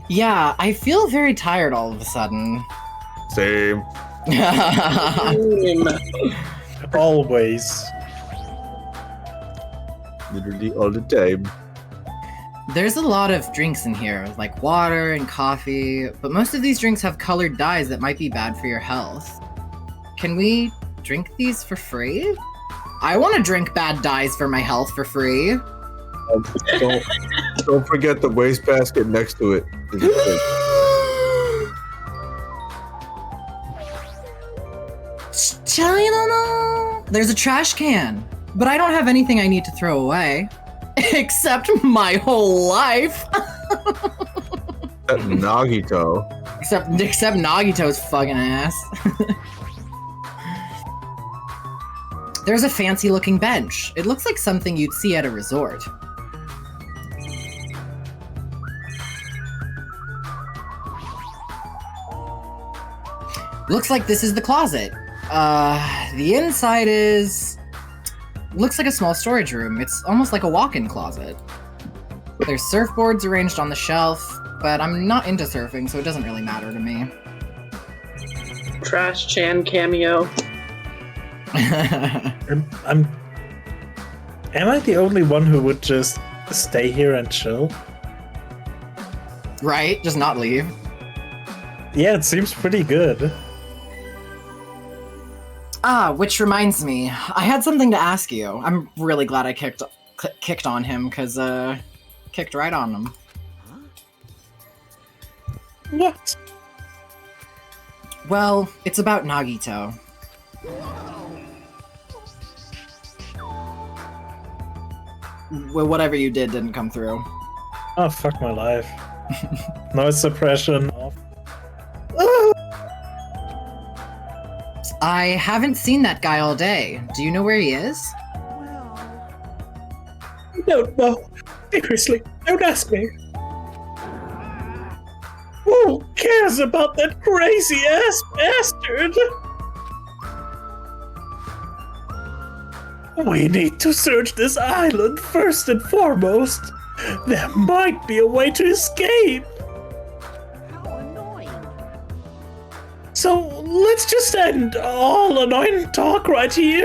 Yeah, I feel very tired all of a sudden. Same. Always. Literally all the time. There's a lot of drinks in here, like water and coffee, but most of these drinks have colored dyes that might be bad for your health. Can we drink these for free? I want to drink bad dyes for my health for free. Don't forget the wastebasket next to it. There's a trash can, but I don't have anything I need to throw away. Except my whole life. That Nagito. Except Nagito's fucking ass. There's a fancy looking bench. It looks like something you'd see at a resort. Looks like this is the closet. The inside looks like a small storage room. It's almost like a walk-in closet. There's surfboards arranged on the shelf, but I'm not into surfing, so it doesn't really matter to me. Trash Chan cameo. Am I the only one who would just stay here and chill? Right? Just not leave. Yeah, it seems pretty good. Which reminds me, I had something to ask you. I'm really glad I kicked on him, because, kicked right on him. What? Well, it's about Nagito. Well, whatever you did didn't come through. Oh, fuck my life. Noise suppression. I haven't seen that guy all day. Do you know where he is? Don't know. Seriously, don't ask me. Who cares about that crazy-ass bastard? We need to search this island first and foremost. There might be a way to escape. How annoying. So let's just end all annoying talk right here.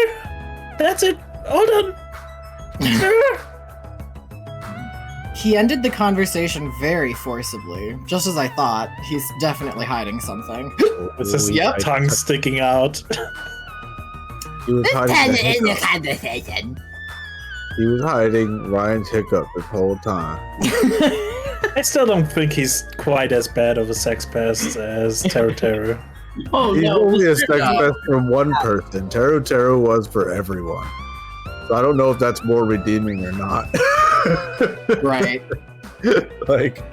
That's it. All done. He ended the conversation very forcibly, just as I thought. He's definitely hiding something. With his Yep. tongue sticking out. He was hiding In the the hiccup. conversation. He was hiding Ryan's hiccup this whole time. I still don't think he's quite as bad of a sex pest as Teru. Oh He's no. only a sex pest from one person. Teru was for everyone. So I don't know if that's more redeeming or not. Right. Like,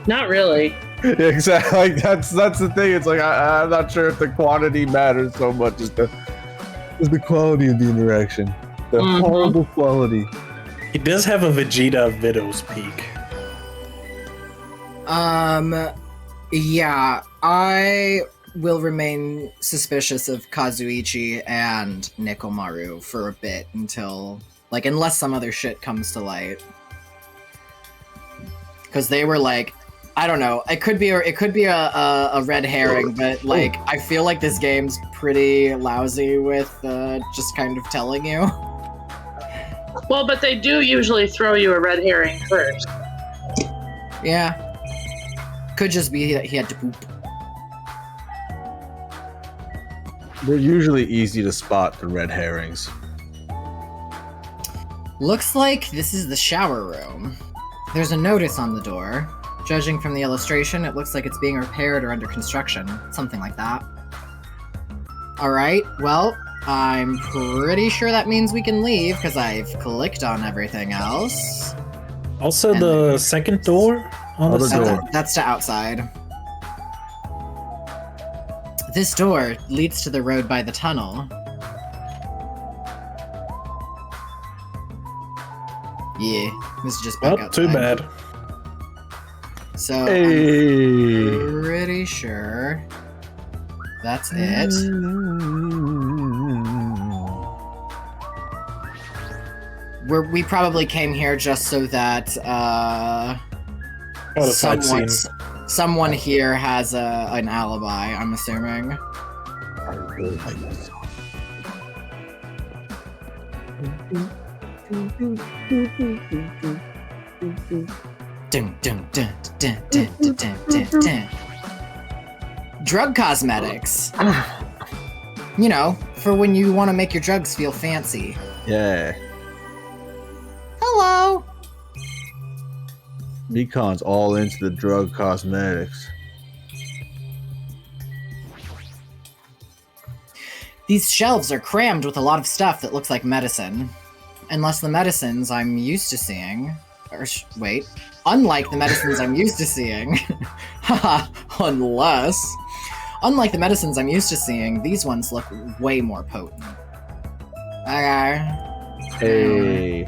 Not really. exactly. Like that's the thing. It's like I'm not sure if the quantity matters so much as the quality of the interaction. The horrible quality. He does have a Vegeta Widow's Peak. Yeah, I will remain suspicious of Kazuichi and Nekomaru for a bit until, like, unless some other shit comes to light. Because they were like, I don't know, it could be a red herring, but like, I feel like this game's pretty lousy with just kind of telling you. Well, but they do usually throw you a red herring first. Yeah. Could just be that he had to poop. They're usually easy to spot than red herrings. Looks like this is the shower room. There's a notice on the door. Judging from the illustration, it looks like it's being repaired or under construction. Something like that. Alright, well, I'm pretty sure that means we can leave, because I've clicked on everything else. Also, And the second door on the Other side. door. That's to outside. This door leads to the road by the tunnel. Yeah, this is just back Well, outside. too bad. So, Hey. I'm pretty sure that's it. We probably came here just so that Oh, the fight scene. someone here has an alibi, I'm assuming. I really like this song. Dun, dun, dun, dun, dun, dun, dun, dun, dun. Drug cosmetics. You know, for when you want to make your drugs feel fancy. Yeah. Hello! Mekon's all into the drug cosmetics. These shelves are crammed with a lot of stuff that looks like medicine. Unless the medicines I'm used to seeing... wait. Unlike the medicines I'm used to seeing... Haha, unless... Unlike the medicines I'm used to seeing, these ones look way more potent. Okay. Hey.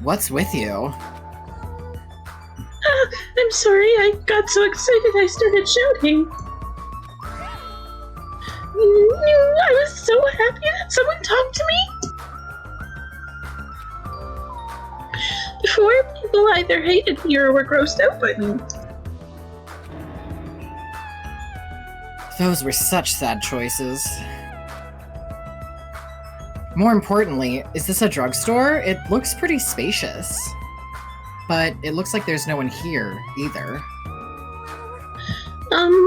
What's with you? I'm sorry, I got so excited I started shouting. I was so happy that someone talked to me. Before, people either hated me or were grossed out by me. Those were such sad choices. More importantly, is this a drugstore? It looks pretty spacious. But it looks like there's no one here, either.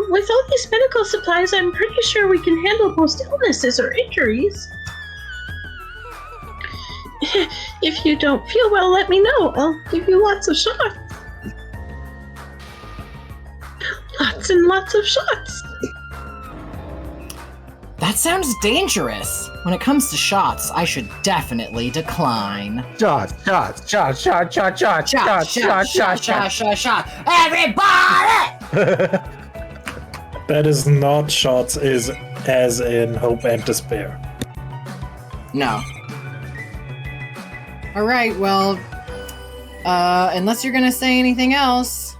With all these medical supplies, I'm pretty sure we can handle most illnesses or injuries. If you don't feel well, let me know. I'll give you lots of shots. Lots and lots of shots. That sounds dangerous. When it comes to shots, I should definitely decline. Shot. Shot. Everybody! That is not shots, is as in hope and despair. No. Alright, well... unless you're gonna say anything else...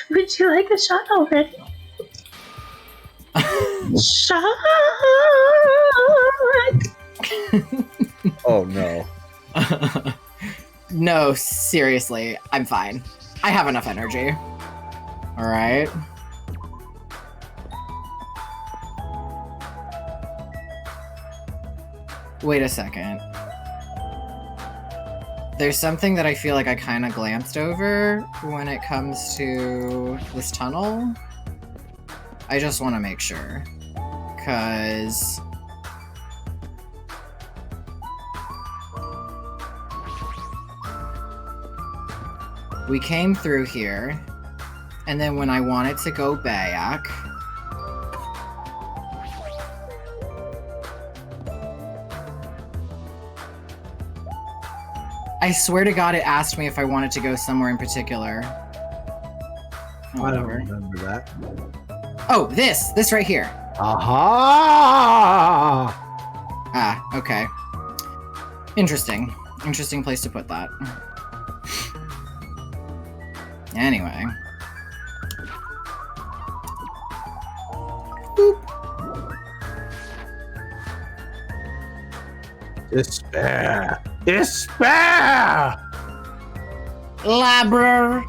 Would you like a shot already? Shot! Oh no. No, seriously, I'm fine. I have enough energy. Alright. Wait a second. There's something that I feel like I kind of glanced over when it comes to this tunnel. I just want to make sure. 'Cause... we came through here, and then when I wanted to go back... I swear to God it asked me if I wanted to go somewhere in particular. I don't Whatever. remember that. Oh, this right here. Aha! Ah, okay. Interesting. Interesting place to put that. Anyway. Boop. Despair! Despair! Library.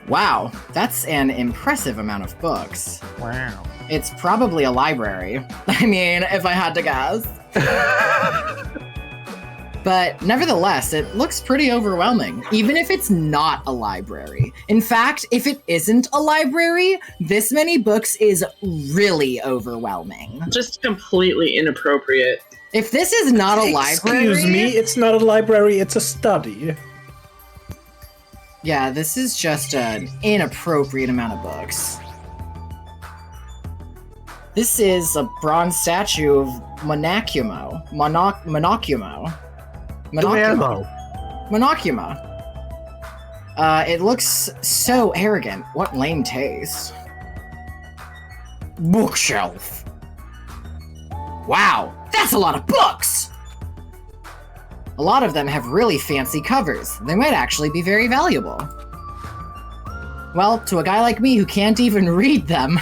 Wow, that's an impressive amount of books. Wow. It's probably a library. I mean, if I had to guess. But nevertheless, it looks pretty overwhelming, even if it's not a library. In fact, if it isn't a library, this many books is really overwhelming. Just completely inappropriate. If this is not a library... Excuse me, it's not a library, it's a study. Yeah, this is just an inappropriate amount of books. This is a bronze statue of Monacumo. Monacumo. It looks so arrogant. What lame taste. Bookshelf. Wow, that's a lot of books! A lot of them have really fancy covers. They might actually be very valuable. Well, to a guy like me who can't even read them,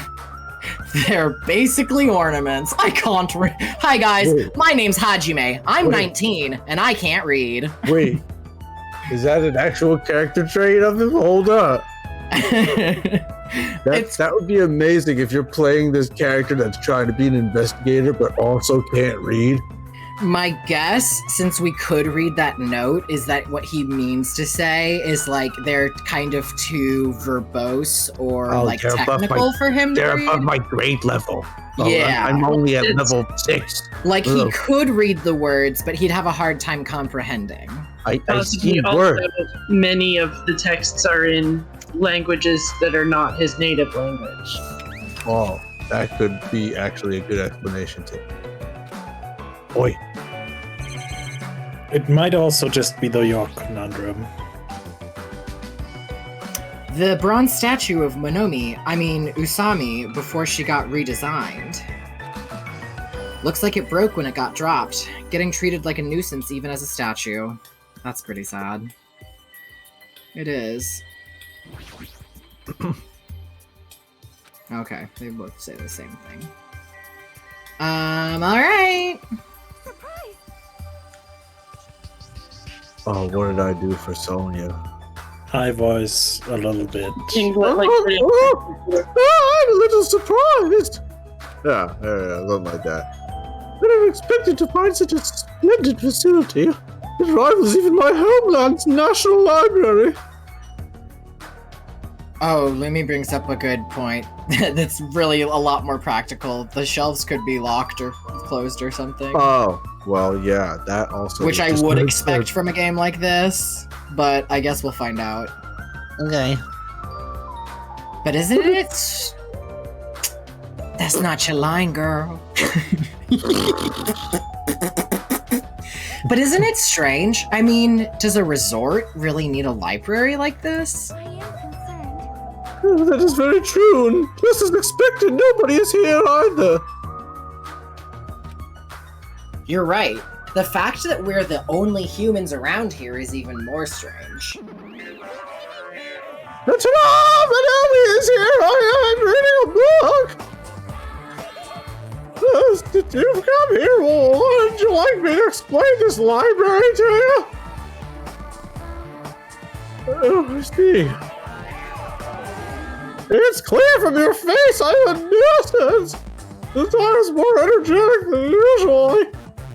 they're basically ornaments. I can't read. Hi guys, Wait. my name's Hajime. I'm Wait. 19, and I can't read. Wait, is that an actual character trait of him? Hold up. That would be amazing if you're playing this character that's trying to be an investigator but also can't read. My guess, since we could read that note, is that what he means to say is like they're kind of too verbose or like they're above technical for him to They're read. above my grade level. Oh, Yeah. I'm only at level 6. Like he Ugh. could read the words, but he'd have a hard time comprehending. I Possibly see also, words. many of the texts are in languages that are not his native language. Oh, that could be actually a good explanation too. Oi. It might also just be the York conundrum. The bronze statue of Usami, before she got redesigned. Looks like it broke when it got dropped, getting treated like a nuisance even as a statue. That's pretty sad. It is. Okay, they both say the same thing. Alright! Oh, what did I do for Sonya? High voice a little bit. Things look like pretty- I'm a little surprised. Yeah, something like that. I never expected to find such a splendid facility. It rivals even my homeland's national library. Oh, Lumi brings up a good point. That's really a lot more practical. The shelves could be locked or closed or something. Oh, well, yeah, that also. Which I just would makes expect sense. from a game like this, but I guess we'll find out. Okay. But isn't it? That's not your line, girl. But isn't it strange? I mean, does a resort really need a library like this? Oh, that is very true, and just as expected, nobody is here either. You're right. The fact that we're the only humans around here is even more strange. Ta-da! Manami is here! I am reading a book! You've come here, well, would you like me to explain this library to you? Oh, I see. It's clear from your face I'm a nuisance! This time is more energetic than usually.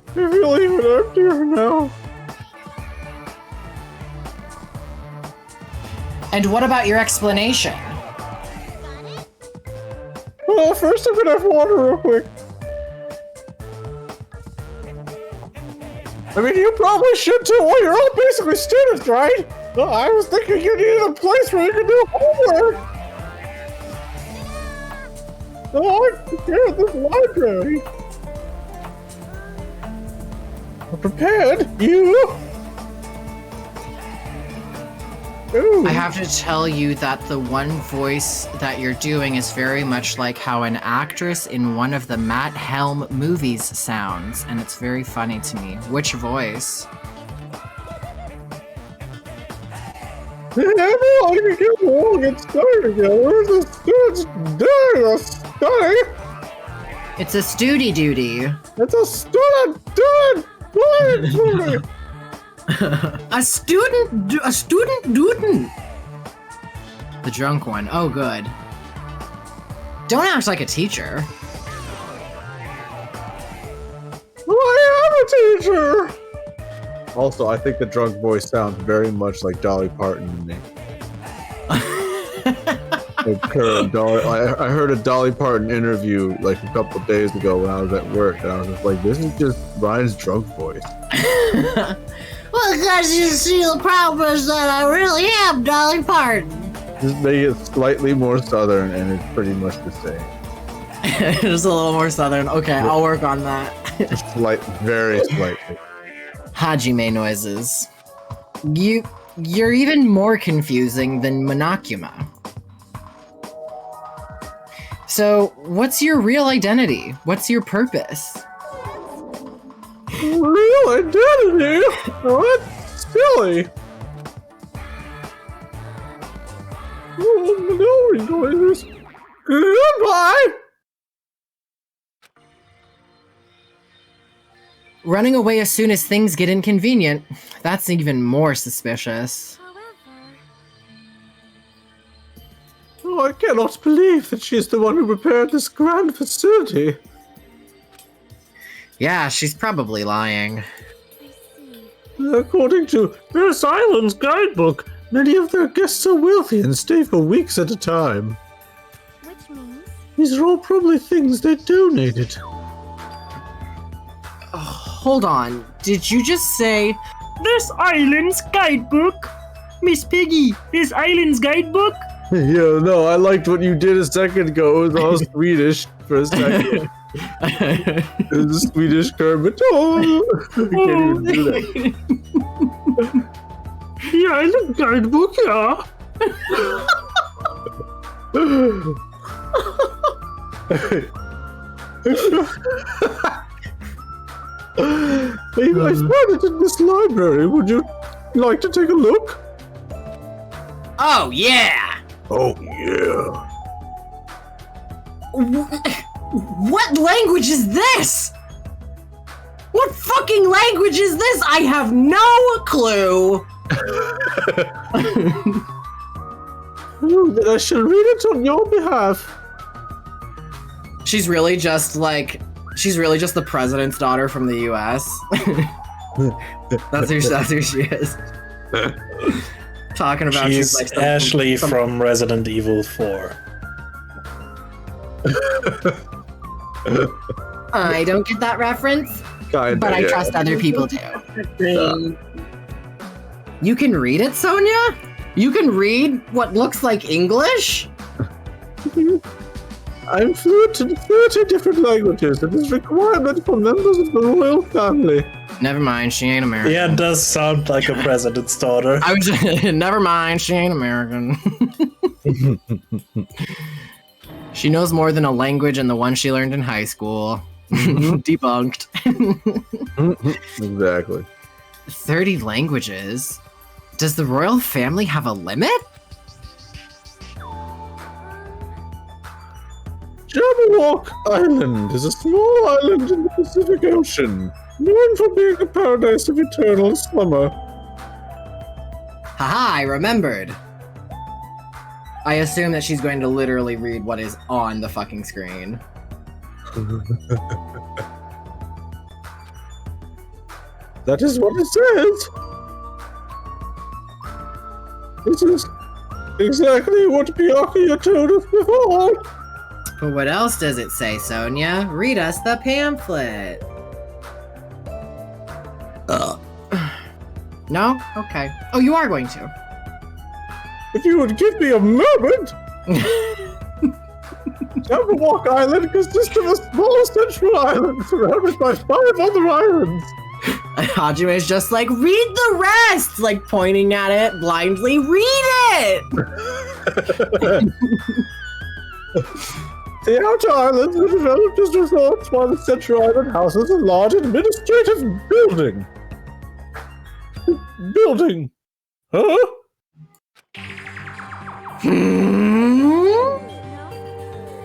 I feel even emptier now. And what about your explanation? Well, first I'm gonna have water real quick. I mean, you probably should too. Well, you're all basically students, right? I was thinking you needed a place where you could do homework. So I prepared this library. I'm prepared. You? Ooh. I have to tell you that the one voice that you're doing is very much like how an actress in one of the Matt Helm movies sounds, and it's very funny to me. Which voice? Everyone can get along and study together. The students doing a study. It's a studi duty. It's a student doing study. A student dudin. The drunk one. Oh, good. Don't act like a teacher. I am a teacher! Also, I think the drunk voice sounds very much like Dolly Parton to me. Like I heard a Dolly Parton interview like a couple days ago when I was at work, and I was just like, this is just Ryan's drunk voice. Well, because you see, the problem is that I really am Dolly Parton. Just make it slightly more southern, and it's pretty much the same. Just a little more southern. Okay, I'll work on that. Very slightly. Hajime noises. You're even more confusing than Monokuma. So, what's your real identity? What's your purpose? Real identity? Oh, that's silly. Oh, no noises. Goodbye! Running away as soon as things get inconvenient. That's even more suspicious. Oh, I cannot believe that she's the one who prepared this grand facility. Yeah, she's probably lying. According to this island's guidebook, many of their guests are wealthy and stay for weeks at a time. Which means? These are all probably things they donated. Hold on, did you just say... This island's guidebook? Miss Piggy, this island's guidebook? Yeah, no, I liked what you did a second ago. It was all Swedish for a second. It was a Swedish Kermit. Oh, I can't even do that. The island guidebook, yeah. Hey, I found it in this library. Would you like to take a look? Oh, yeah! Oh, yeah. What language is this? What fucking language is this? I have no clue. Oh, then I shall read it on your behalf. She's really just the president's daughter from the US. That's who she is. Talking about she's like Ashley from Resident Evil 4. I don't get that reference, Kinda, but I yeah. trust other people do. You can read it, Sonia? You can read what looks like English? I'm fluent in 30 different languages. It is requirement for members of the royal family. Never mind, she ain't American. Yeah, it does sound like a president's daughter. I was just, never mind, she ain't American. She knows more than a language and the one she learned in high school. Debunked. Exactly. 30 languages? Does the royal family have a limit? Jabberwock Island is a small island in the Pacific Ocean, known for being a paradise of eternal summer. Haha, I remembered. I assume that she's going to literally read what is on the fucking screen. That is what it says. This is exactly what Byakuya told us before. But what else does it say, Sonia? Read us the pamphlet. No? Okay. Oh, you are going to. If you would give me a moment. Jabberwock Island consists of a small central island surrounded by 5 other islands. Hajime is just like, read the rest! Like, pointing at it blindly. Read it! The outer islands were developed as resorts, while the central island houses a large administrative building. Building? Huh?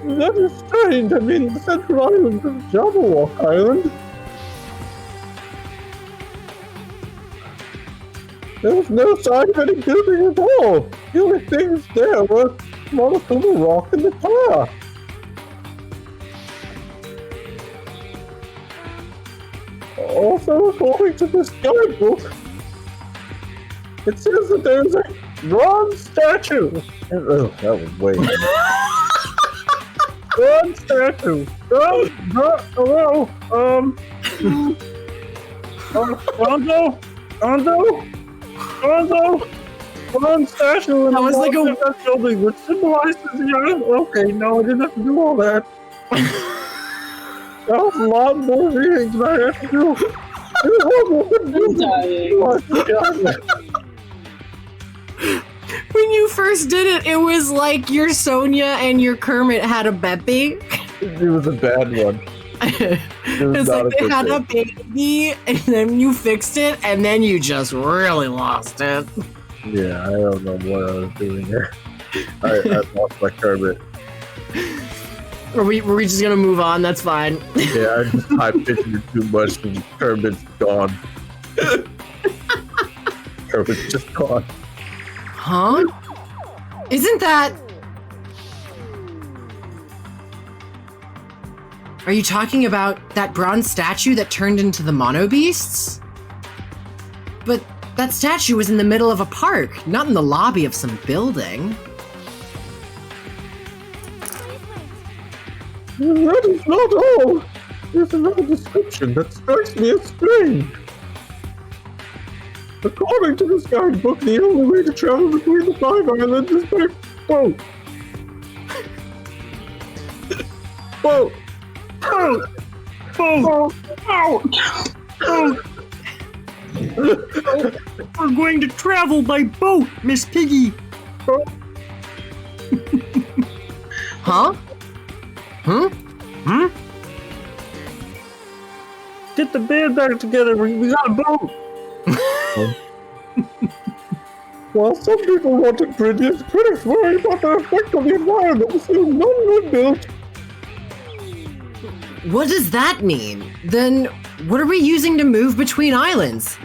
That is strange. I mean, the central island is Jabberwock Island. There was no sign of any building at all. The only things there were molecule rock and the tar. Also, according to this guidebook, it says that there's a bronze statue. Oh, that was way. Bronze statue. Hello. Gonzo. Bronze statue in That was like that building, which symbolizes the okay. No, I didn't have to do all that. That was a lot more readings than I have to do. I'm dying. When you first did it, it was like your Sonia and your Kermit had a baby. It was a bad one. It's like they had a baby, and then you fixed it, and then you just really lost it. Yeah, I don't know what I was doing there. I lost my Kermit. Were we just gonna move on? That's fine. Yeah, I just high-pitched it too much, and Kermit's gone. Kermit's just gone. Huh? Isn't that... Are you talking about that bronze statue that turned into the mono beasts? But that statue was in the middle of a park, not in the lobby of some building. That is not all. There's another description that strikes me as strange. According to this guidebook, the only way to travel between the 5 islands is by boat. Boat. We're going to travel by boat, Miss Piggy. Huh? Get the band back together. We got a boat. While some people wanted bridges, critics worry about their effect on the environment, so none were built. What does that mean? Then what are we using to move between islands?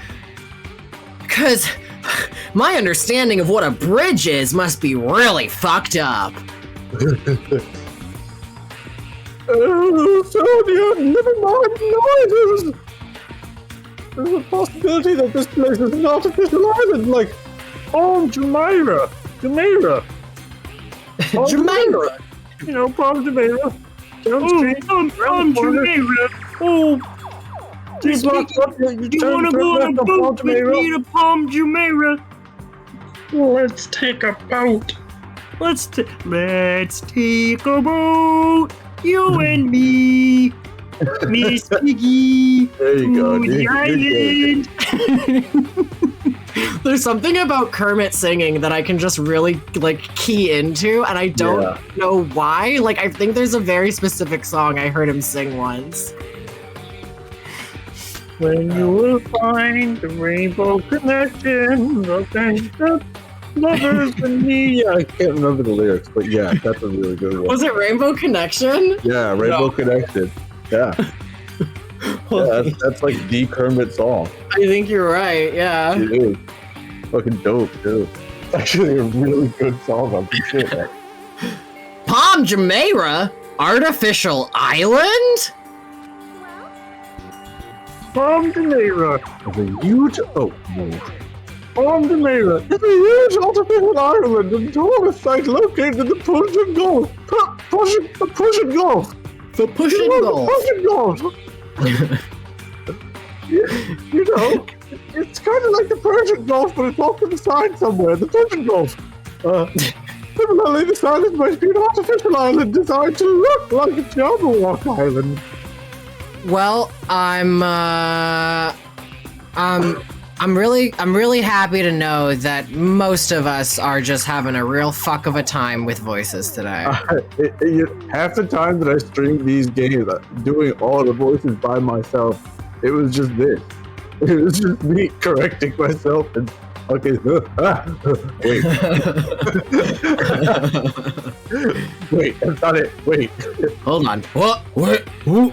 Because my understanding of what a bridge is must be really fucked up. Sonia, never mind noises. There's a possibility that this place is an artificial island, like Palm Jumeirah. Jumeirah. You know, Palm Jumeirah. Palm Jumeirah. Oh, Miss Piggy, you want to go on a boat with me to Palm Jumeirah? Let's take a boat. Let's take a boat, you and me, Miss Piggy, There you go, to the island. There's something about Kermit singing that I can just really key into, and I don't know why. Like, I think there's a very specific song I heard him sing once. When you will find the rainbow connection, the lovers and me. Yeah, I can't remember the lyrics, but yeah, that's a really good one. Was it Rainbow Connection? Yeah, Rainbow Connection. Yeah. That's like the Kermit song. I think you're right, yeah. It is. Fucking dope, too. It's actually a really good song. I'm sure that. Palm Jumeirah? Artificial island? Palm Jumeirah is a huge Palm Jumeirah is a huge artificial island and tourist site located in the Persian Gulf. The Persian Gulf. The Persian Gulf. You know, it's kind of like the Persian Gulf, but it's off to the side somewhere. The Persian Gulf. Similarly, this island might be an artificial island designed to look like a Jabberwock island. Well, I'm really happy to know that most of us are just having a real fuck of a time with voices today. Half the time that I streamed these games, doing all the voices by myself, it was just this. It was just me correcting myself and okay. Wait. Wait, that's not it. Wait. Hold on. What? Who?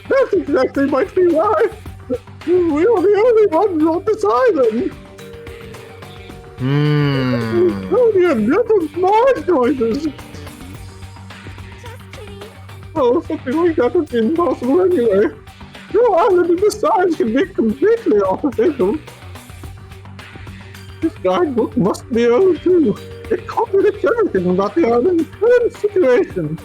That's exactly might be why. We are the only ones on this island. Only a little noise noises. Just kidding. Oh, something like that would be impossible anyway. No island of this size can be completely artificial. This guidebook must be old too. It contradicts everything about the island's current situation.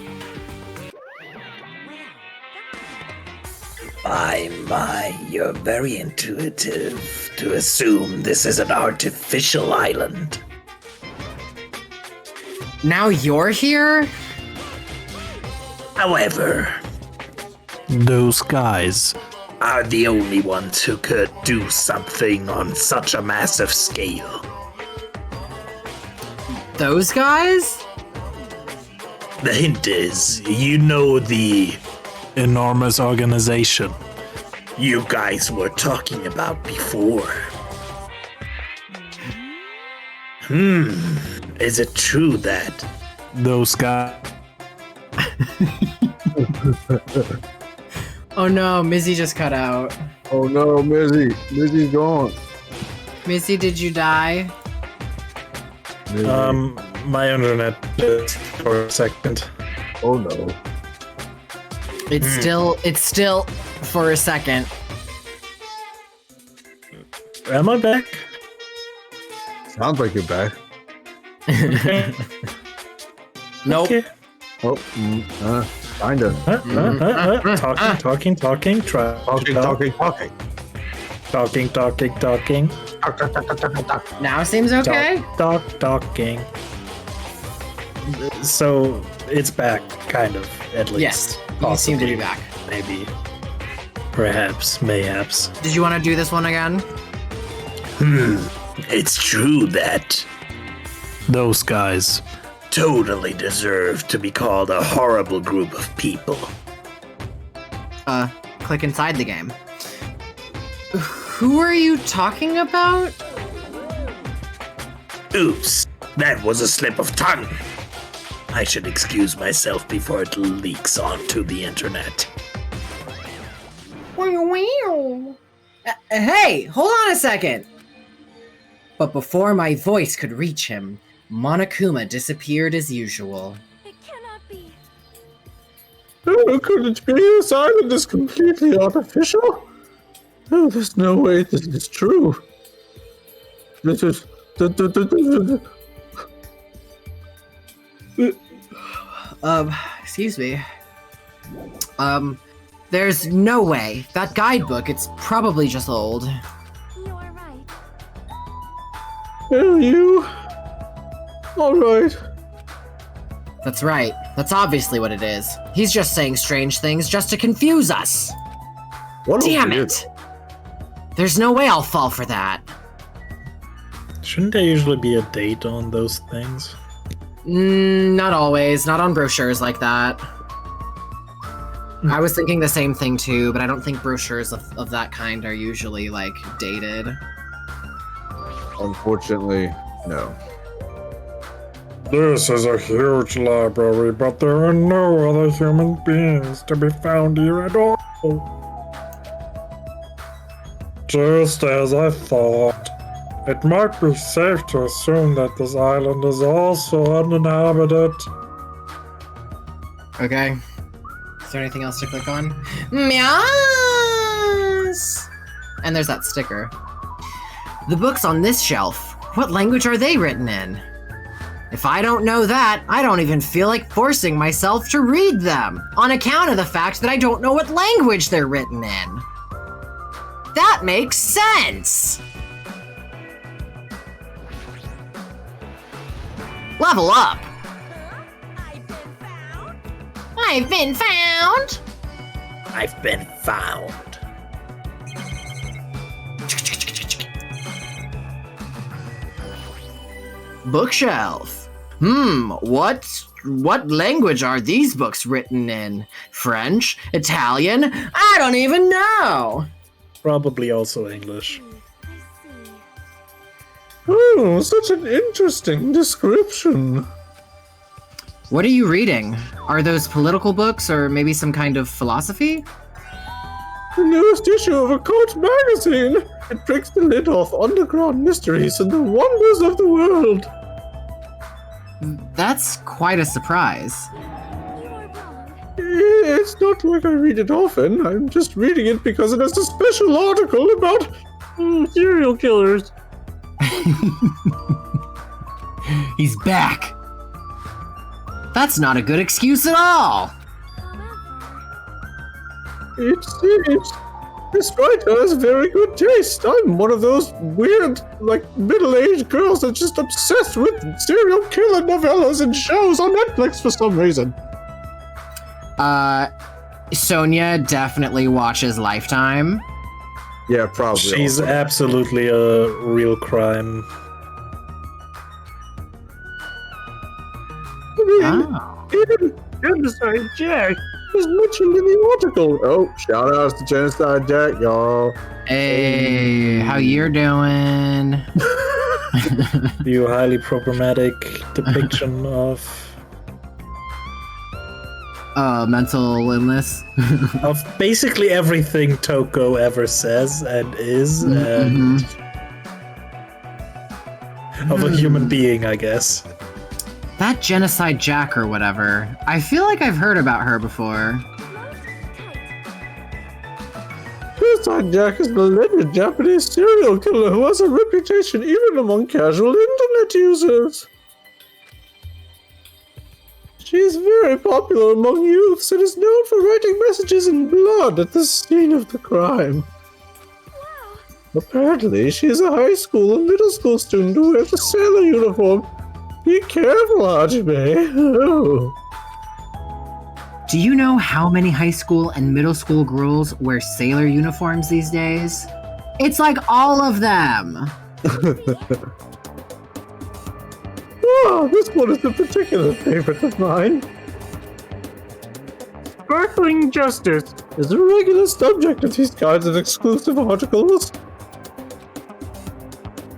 My, you're very intuitive to assume this is an artificial island. Now you're here? However, Those guys. are the only ones who could do something on such a massive scale. Those guys? The hint is, you know the Enormous organization. you guys were talking about before. Is it true that Those guys. Oh no, Mizzy just cut out. Oh no, Mizzy. Mizzy's gone. Mizzy, did you die? Mizzy. My internet just for a second. Oh no. It's still for a second. Am I back? Sounds like you're back. Nope. Okay. Oh, kinda. Talking. Talking. Talking. Now seems okay? Talking. So it's back, kind of, at least. Yes, you seem to be back. Maybe. Perhaps, mayhaps. Did you want to do this one again? it's true that Those guys. totally deserve to be called a horrible group of people? Click inside the game. Who are you talking about? Oops, that was a slip of tongue. I should excuse myself before it leaks onto the internet. Hey, hold on a second. But before my voice could reach him, Monokuma disappeared as usual. It cannot be. Oh, could it be? This island is completely artificial? Oh, there's no way this is true. This is... Excuse me. There's no way. That guidebook, it's probably just old. You are right. Oh, you... Alright. That's right. That's obviously what it is. He's just saying strange things just to confuse us. What Damn weird- it! There's no way I'll fall for that. Shouldn't there usually be a date on those things? Not always. Not on brochures like that. I was thinking the same thing too, but I don't think brochures of that kind are usually, like, dated. Unfortunately, no. This is a huge library, but there are no other human beings to be found here at all. Just as I thought. It might be safe to assume that this island is also uninhabited. Okay. Is there anything else to click on? Yes! And there's that sticker. The books on this shelf. What language are they written in? If I don't know that, I don't even feel like forcing myself to read them, on account of the fact that I don't know what language they're written in. That makes sense! Level up! I've been found! I've been found. Bookshelf. What language are these books written in? French? Italian? I don't even know! Probably also English. I see. Oh, such an interesting description. What are you reading? Are those political books or maybe some kind of philosophy? the newest issue of Occult magazine. It breaks the lid off underground mysteries and the wonders of the world. That's quite a surprise. You are wrong. It's not like I read it often. I'm just reading it because it has a special article about serial killers. He's back. That's not a good excuse at all. It seems this writer has very good taste. I'm one of those weird, middle-aged girls that's just obsessed with serial killer novellas and shows on Netflix for some reason. Sonia definitely watches Lifetime. Yeah, probably. She's absolutely a real crime. Even Genocide Jack is mentioned in the article. Oh, shout outs to Genocide Jack, y'all. Hey, how you're doing? You highly problematic depiction of mental illness. of basically everything Toko ever says and is, and of a human being, I guess. That Genocide Jack or whatever. I feel like I've heard about her before. Genocide Jack is the alleged Japanese serial killer who has a reputation even among casual internet users. She is very popular among youths and is known for writing messages in blood at the scene of the crime. Apparently, she is a high school and middle school student who wears a sailor uniform. Be careful, Hajime. Oh. Do you know how many high school and middle school girls wear sailor uniforms these days? It's like all of them. Oh, this one is a particular favorite of mine. Sparkling Justice is a regular subject of these kinds of exclusive articles.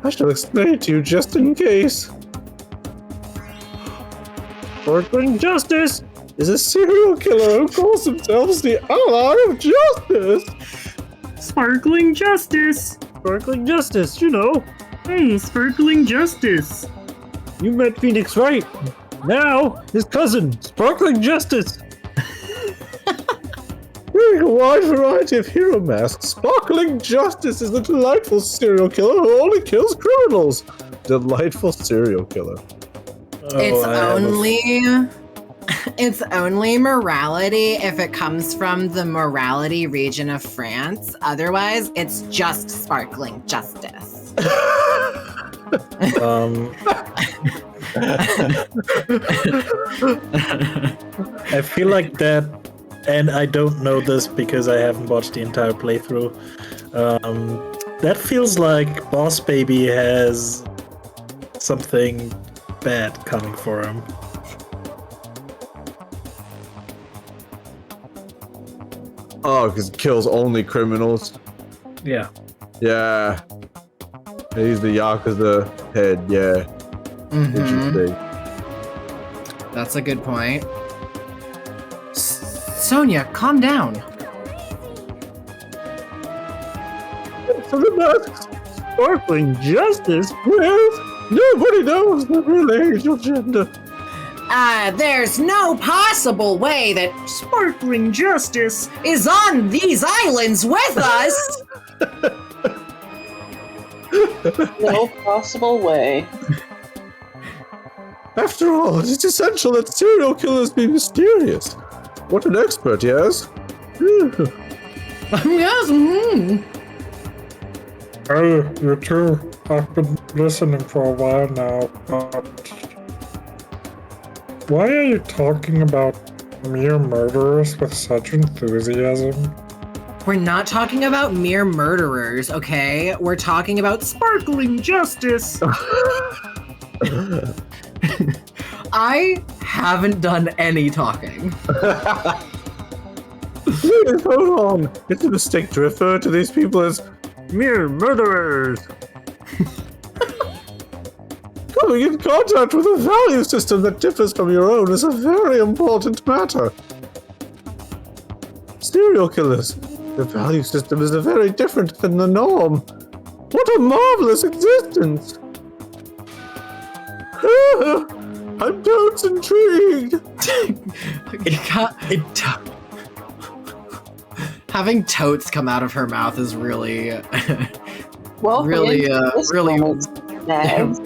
I shall explain it to you just in case. Sparkling Justice is a serial killer who calls themselves the Ally of Justice. Sparkling Justice. Sparkling Justice, you know. Hey, Sparkling Justice. You met Phoenix, right? Now, his cousin, Sparkling Justice. Wearing a wide variety of hero masks, Sparkling Justice is a delightful serial killer who only kills criminals. Delightful serial killer. It's only morality if it comes from the morality region of France. Otherwise, it's just sparkling justice. I feel like that, and I don't know this because I haven't watched the entire playthrough. That feels like Boss Baby has something bad coming for him. Oh, because it kills only criminals. Yeah. Yeah. He's the Yakuza head, yeah. Interesting. That's a good point. Sonia, calm down. So the masks, Sparkling Justice? Well, nobody knows the real age or gender. There's no possible way that Sparkling Justice. is on these islands with us. No possible way. After all, it's essential that serial killers be mysterious. What an expert, yes? Yes. Hey, you two. I've been listening for a while now, but why are you talking about mere murderers with such enthusiasm? We're not talking about mere murderers, okay? We're talking about Sparkling Justice. I haven't done any talking. Please, hold on. It's a mistake to refer to these people as mere murderers. Coming in contact with a value system that differs from your own is a very important matter. Serial killers, The value system is very different than the norm. What a marvelous existence! I'm totes intrigued. Having totes come out of her mouth is really, Well, really. Snags.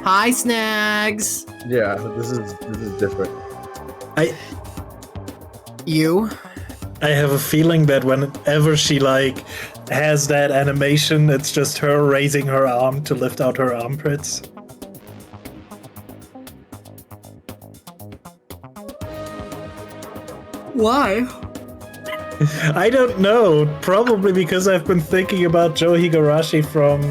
Hi, Snags. Yeah, this is different. You? I have a feeling that whenever she like has that animation, it's just her raising her arm to lift out her armpits. Why? I don't know. Probably because I've been thinking about Joe Higurashi from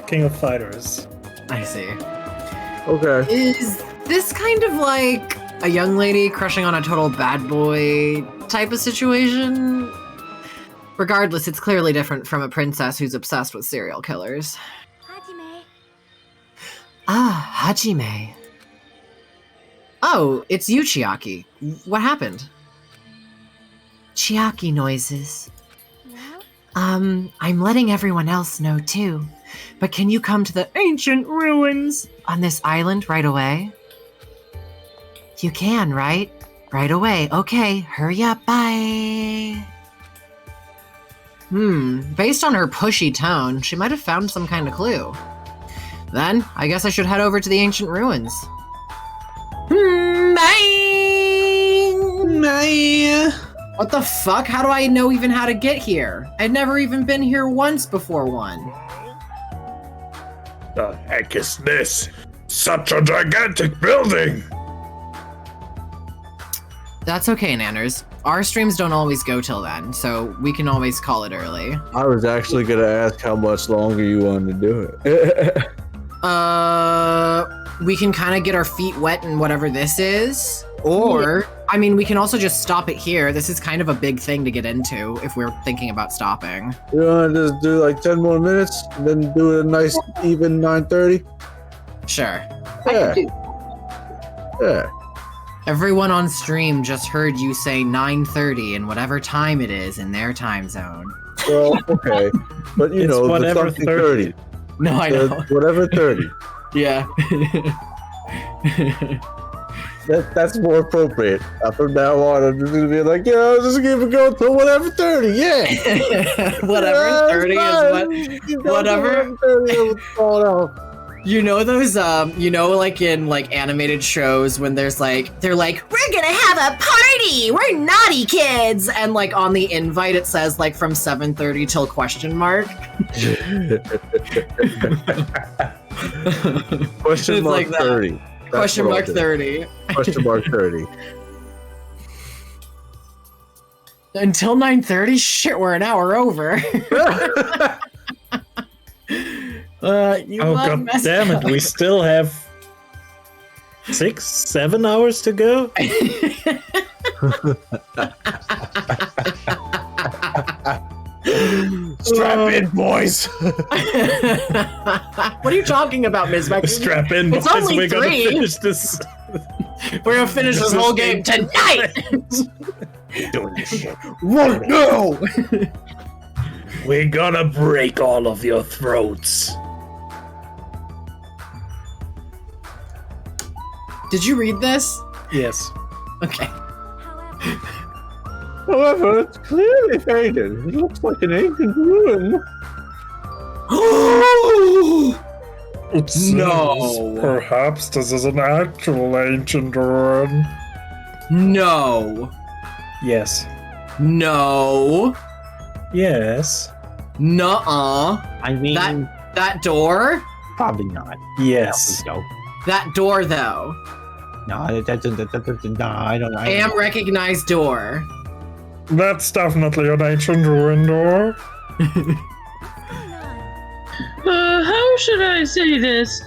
King of Fighters. I see. Okay. Is this kind of like a young lady crushing on a total bad boy type of situation? Regardless, it's clearly different from a princess who's obsessed with serial killers. Hajime. Ah, Hajime. Oh, it's you, Chiaki. What happened? Chiaki noises. Well, I'm letting everyone else know too. But can you come to the ancient ruins on this island right away? You can, right? Right away. Okay, hurry up, bye. Based on her pushy tone, she might have found some kind of clue. Then, I guess I should head over to the ancient ruins. Bye! What the fuck? How do I know even how to get here? I'd never even been here once before one. The heck is this? Such a gigantic building! That's okay, Nanners. Our streams don't always go till then, so we can always call it early. I was actually gonna ask how much longer you wanted to do it. We can kind of get our feet wet in whatever this is. Or, I mean, we can also just stop it here. This is kind of a big thing to get into if we're thinking about stopping. You wanna just do like 10 more minutes, and then do a nice even 9:30? Sure. Yeah. Yeah. Everyone on stream just heard you say 9:30 and whatever time it is in their time zone. Well, okay. But you It's know, the whatever something 30. No, I know. Whatever 30. Yeah. That's more appropriate. From now on, I'm just gonna be like, yeah, I'm just gonna go till whatever 30. Yeah. Whatever 30 is what. Whatever. 30 You know those, like in like animated shows when there's like, they're like, we're gonna have a party! We're naughty kids! And like on the invite it says like from 7:30 till question mark. Question It's mark like that. 30. That's Question what mark I'll do. 30. Question mark 30. Until 9:30? Shit, we're an hour over. You Oh love god messing damn it, up. we still have 6-7 hours to go? Strap in, boys. What are you talking about, Misbac? Strap in, It's boys, only we're gonna 3. finish this. We're gonna finish this whole game tonight! Doing this shit. Right now! We're gonna break all of your throats. Did you read this? Yes. Okay. However, it's clearly faded. It looks like an ancient ruin. No. Perhaps this is an actual ancient ruin. No. Yes. No. Yes. Nuh-uh. I mean, That door? probably not. Yes. No, That door, though. no, no, I don't. Am recognized door. That's definitely an ancient ruin door. How should I say this?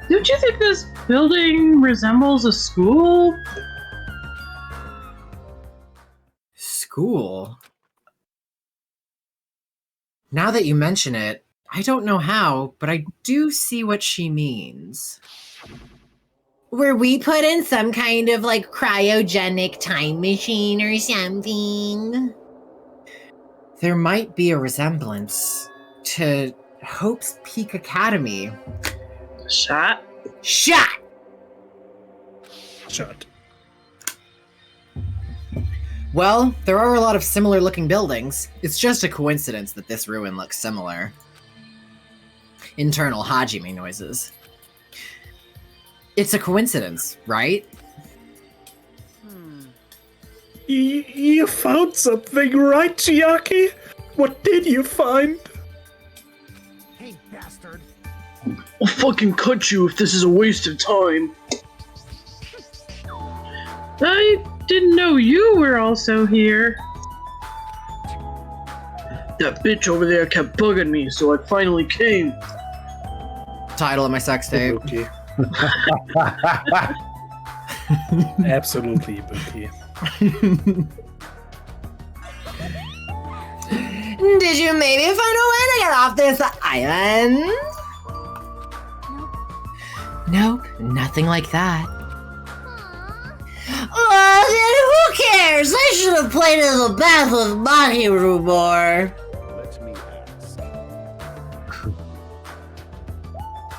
Don't you think this building resembles a school? School? Now that you mention it, I don't know how, but I do see what she means. Were we put in some kind of like cryogenic time machine or something? there might be a resemblance to Hope's Peak Academy. Shot. Shot! Shut. Well, there are a lot of similar looking buildings. It's just a coincidence that this ruin looks similar. Internal Hajime noises. It's a coincidence, right? You found something, right, Chiaki? What did you find? Hey, bastard. I'll fucking cut you if this is a waste of time. I didn't know you were also here. That bitch over there kept bugging me, so I finally came. Title of my sex tape. Ibuki. Absolutely Ibuki. Did you maybe find a way to get off this island? Nope, nothing like that. Oh, then who cares? I should have played in the bath with Mahiru more. Let me ask.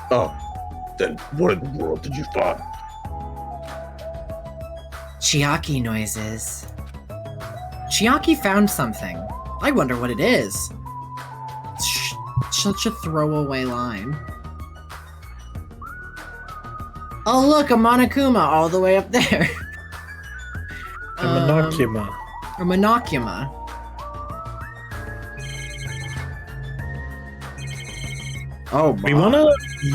Oh, then what in the world did you find? Chiaki noises. Chiaki found something. I wonder what it is. Such a throwaway line. Oh look, a Monokuma all the way up there. A Monokuma. A Monokuma. Oh, We wanna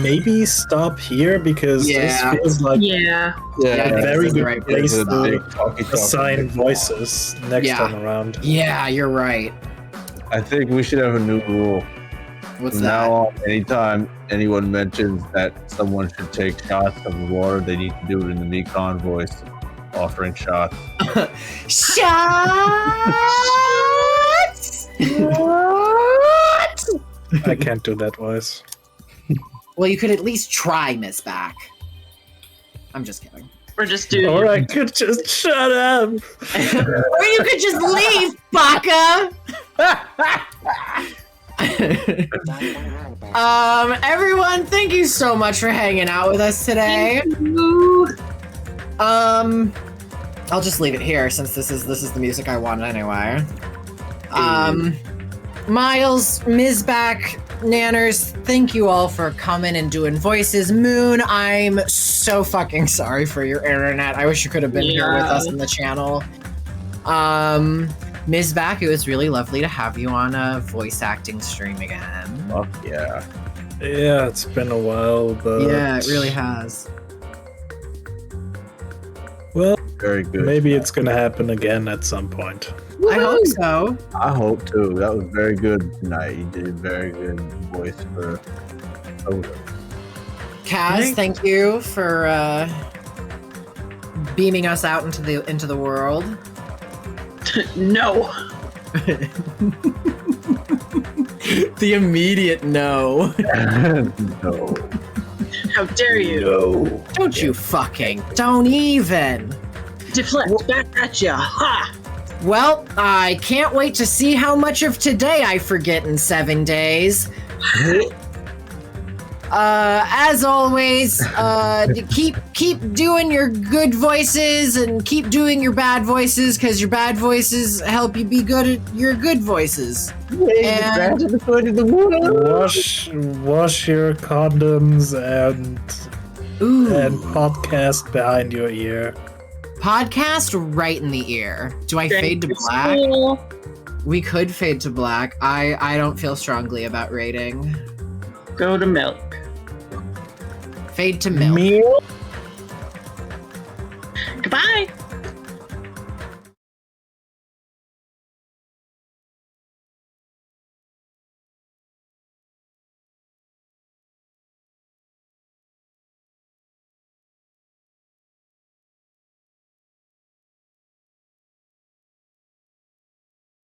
maybe stop here because Yeah. this feels like Yeah. I a think very this is the good right place There's a to big talkie assign voices next Yeah. time around. Yeah, you're right. I think we should have a new rule. What's From that? now on, anytime anyone mentions that someone should take shots of water, they need to do it in the Mekon voice, offering shots. Shots! What? I can't do that voice. Well, you could at least try, Misbac. I'm just kidding. Or just do. Or I could just shut up. Or you could just leave, Baka! Everyone, thank you so much for hanging out with us today. I'll just leave it here since this is the music I want anyway. Miles, Misbac, Nanners, thank you all for coming and doing voices. Moon, I'm so fucking sorry for your internet. I wish you could have been here with us in the channel. Misbac, it was really lovely to have you on a voice acting stream again. Fuck yeah. Yeah, it's been a while, but Yeah, it really has. well, Very good. maybe it's gonna happen again at some point. I hope so. I hope too. That was very good tonight. You did a very good voice for Oda. Kaz, thank you for beaming us out into the world. No. The immediate no. No. How dare you? No. Don't you fucking. Don't even. Deflect back at ya. Ha! Well, I can't wait to see how much of today I forget in 7 days. As always, keep doing your good voices and keep doing your bad voices because your bad voices help you be good at your good voices. And Wash your condoms and podcast behind your ear. podcast right in the ear. Do I fade to black? We could fade to black. I don't feel strongly about rating. Go to milk. Fade to milk. Meal? Goodbye.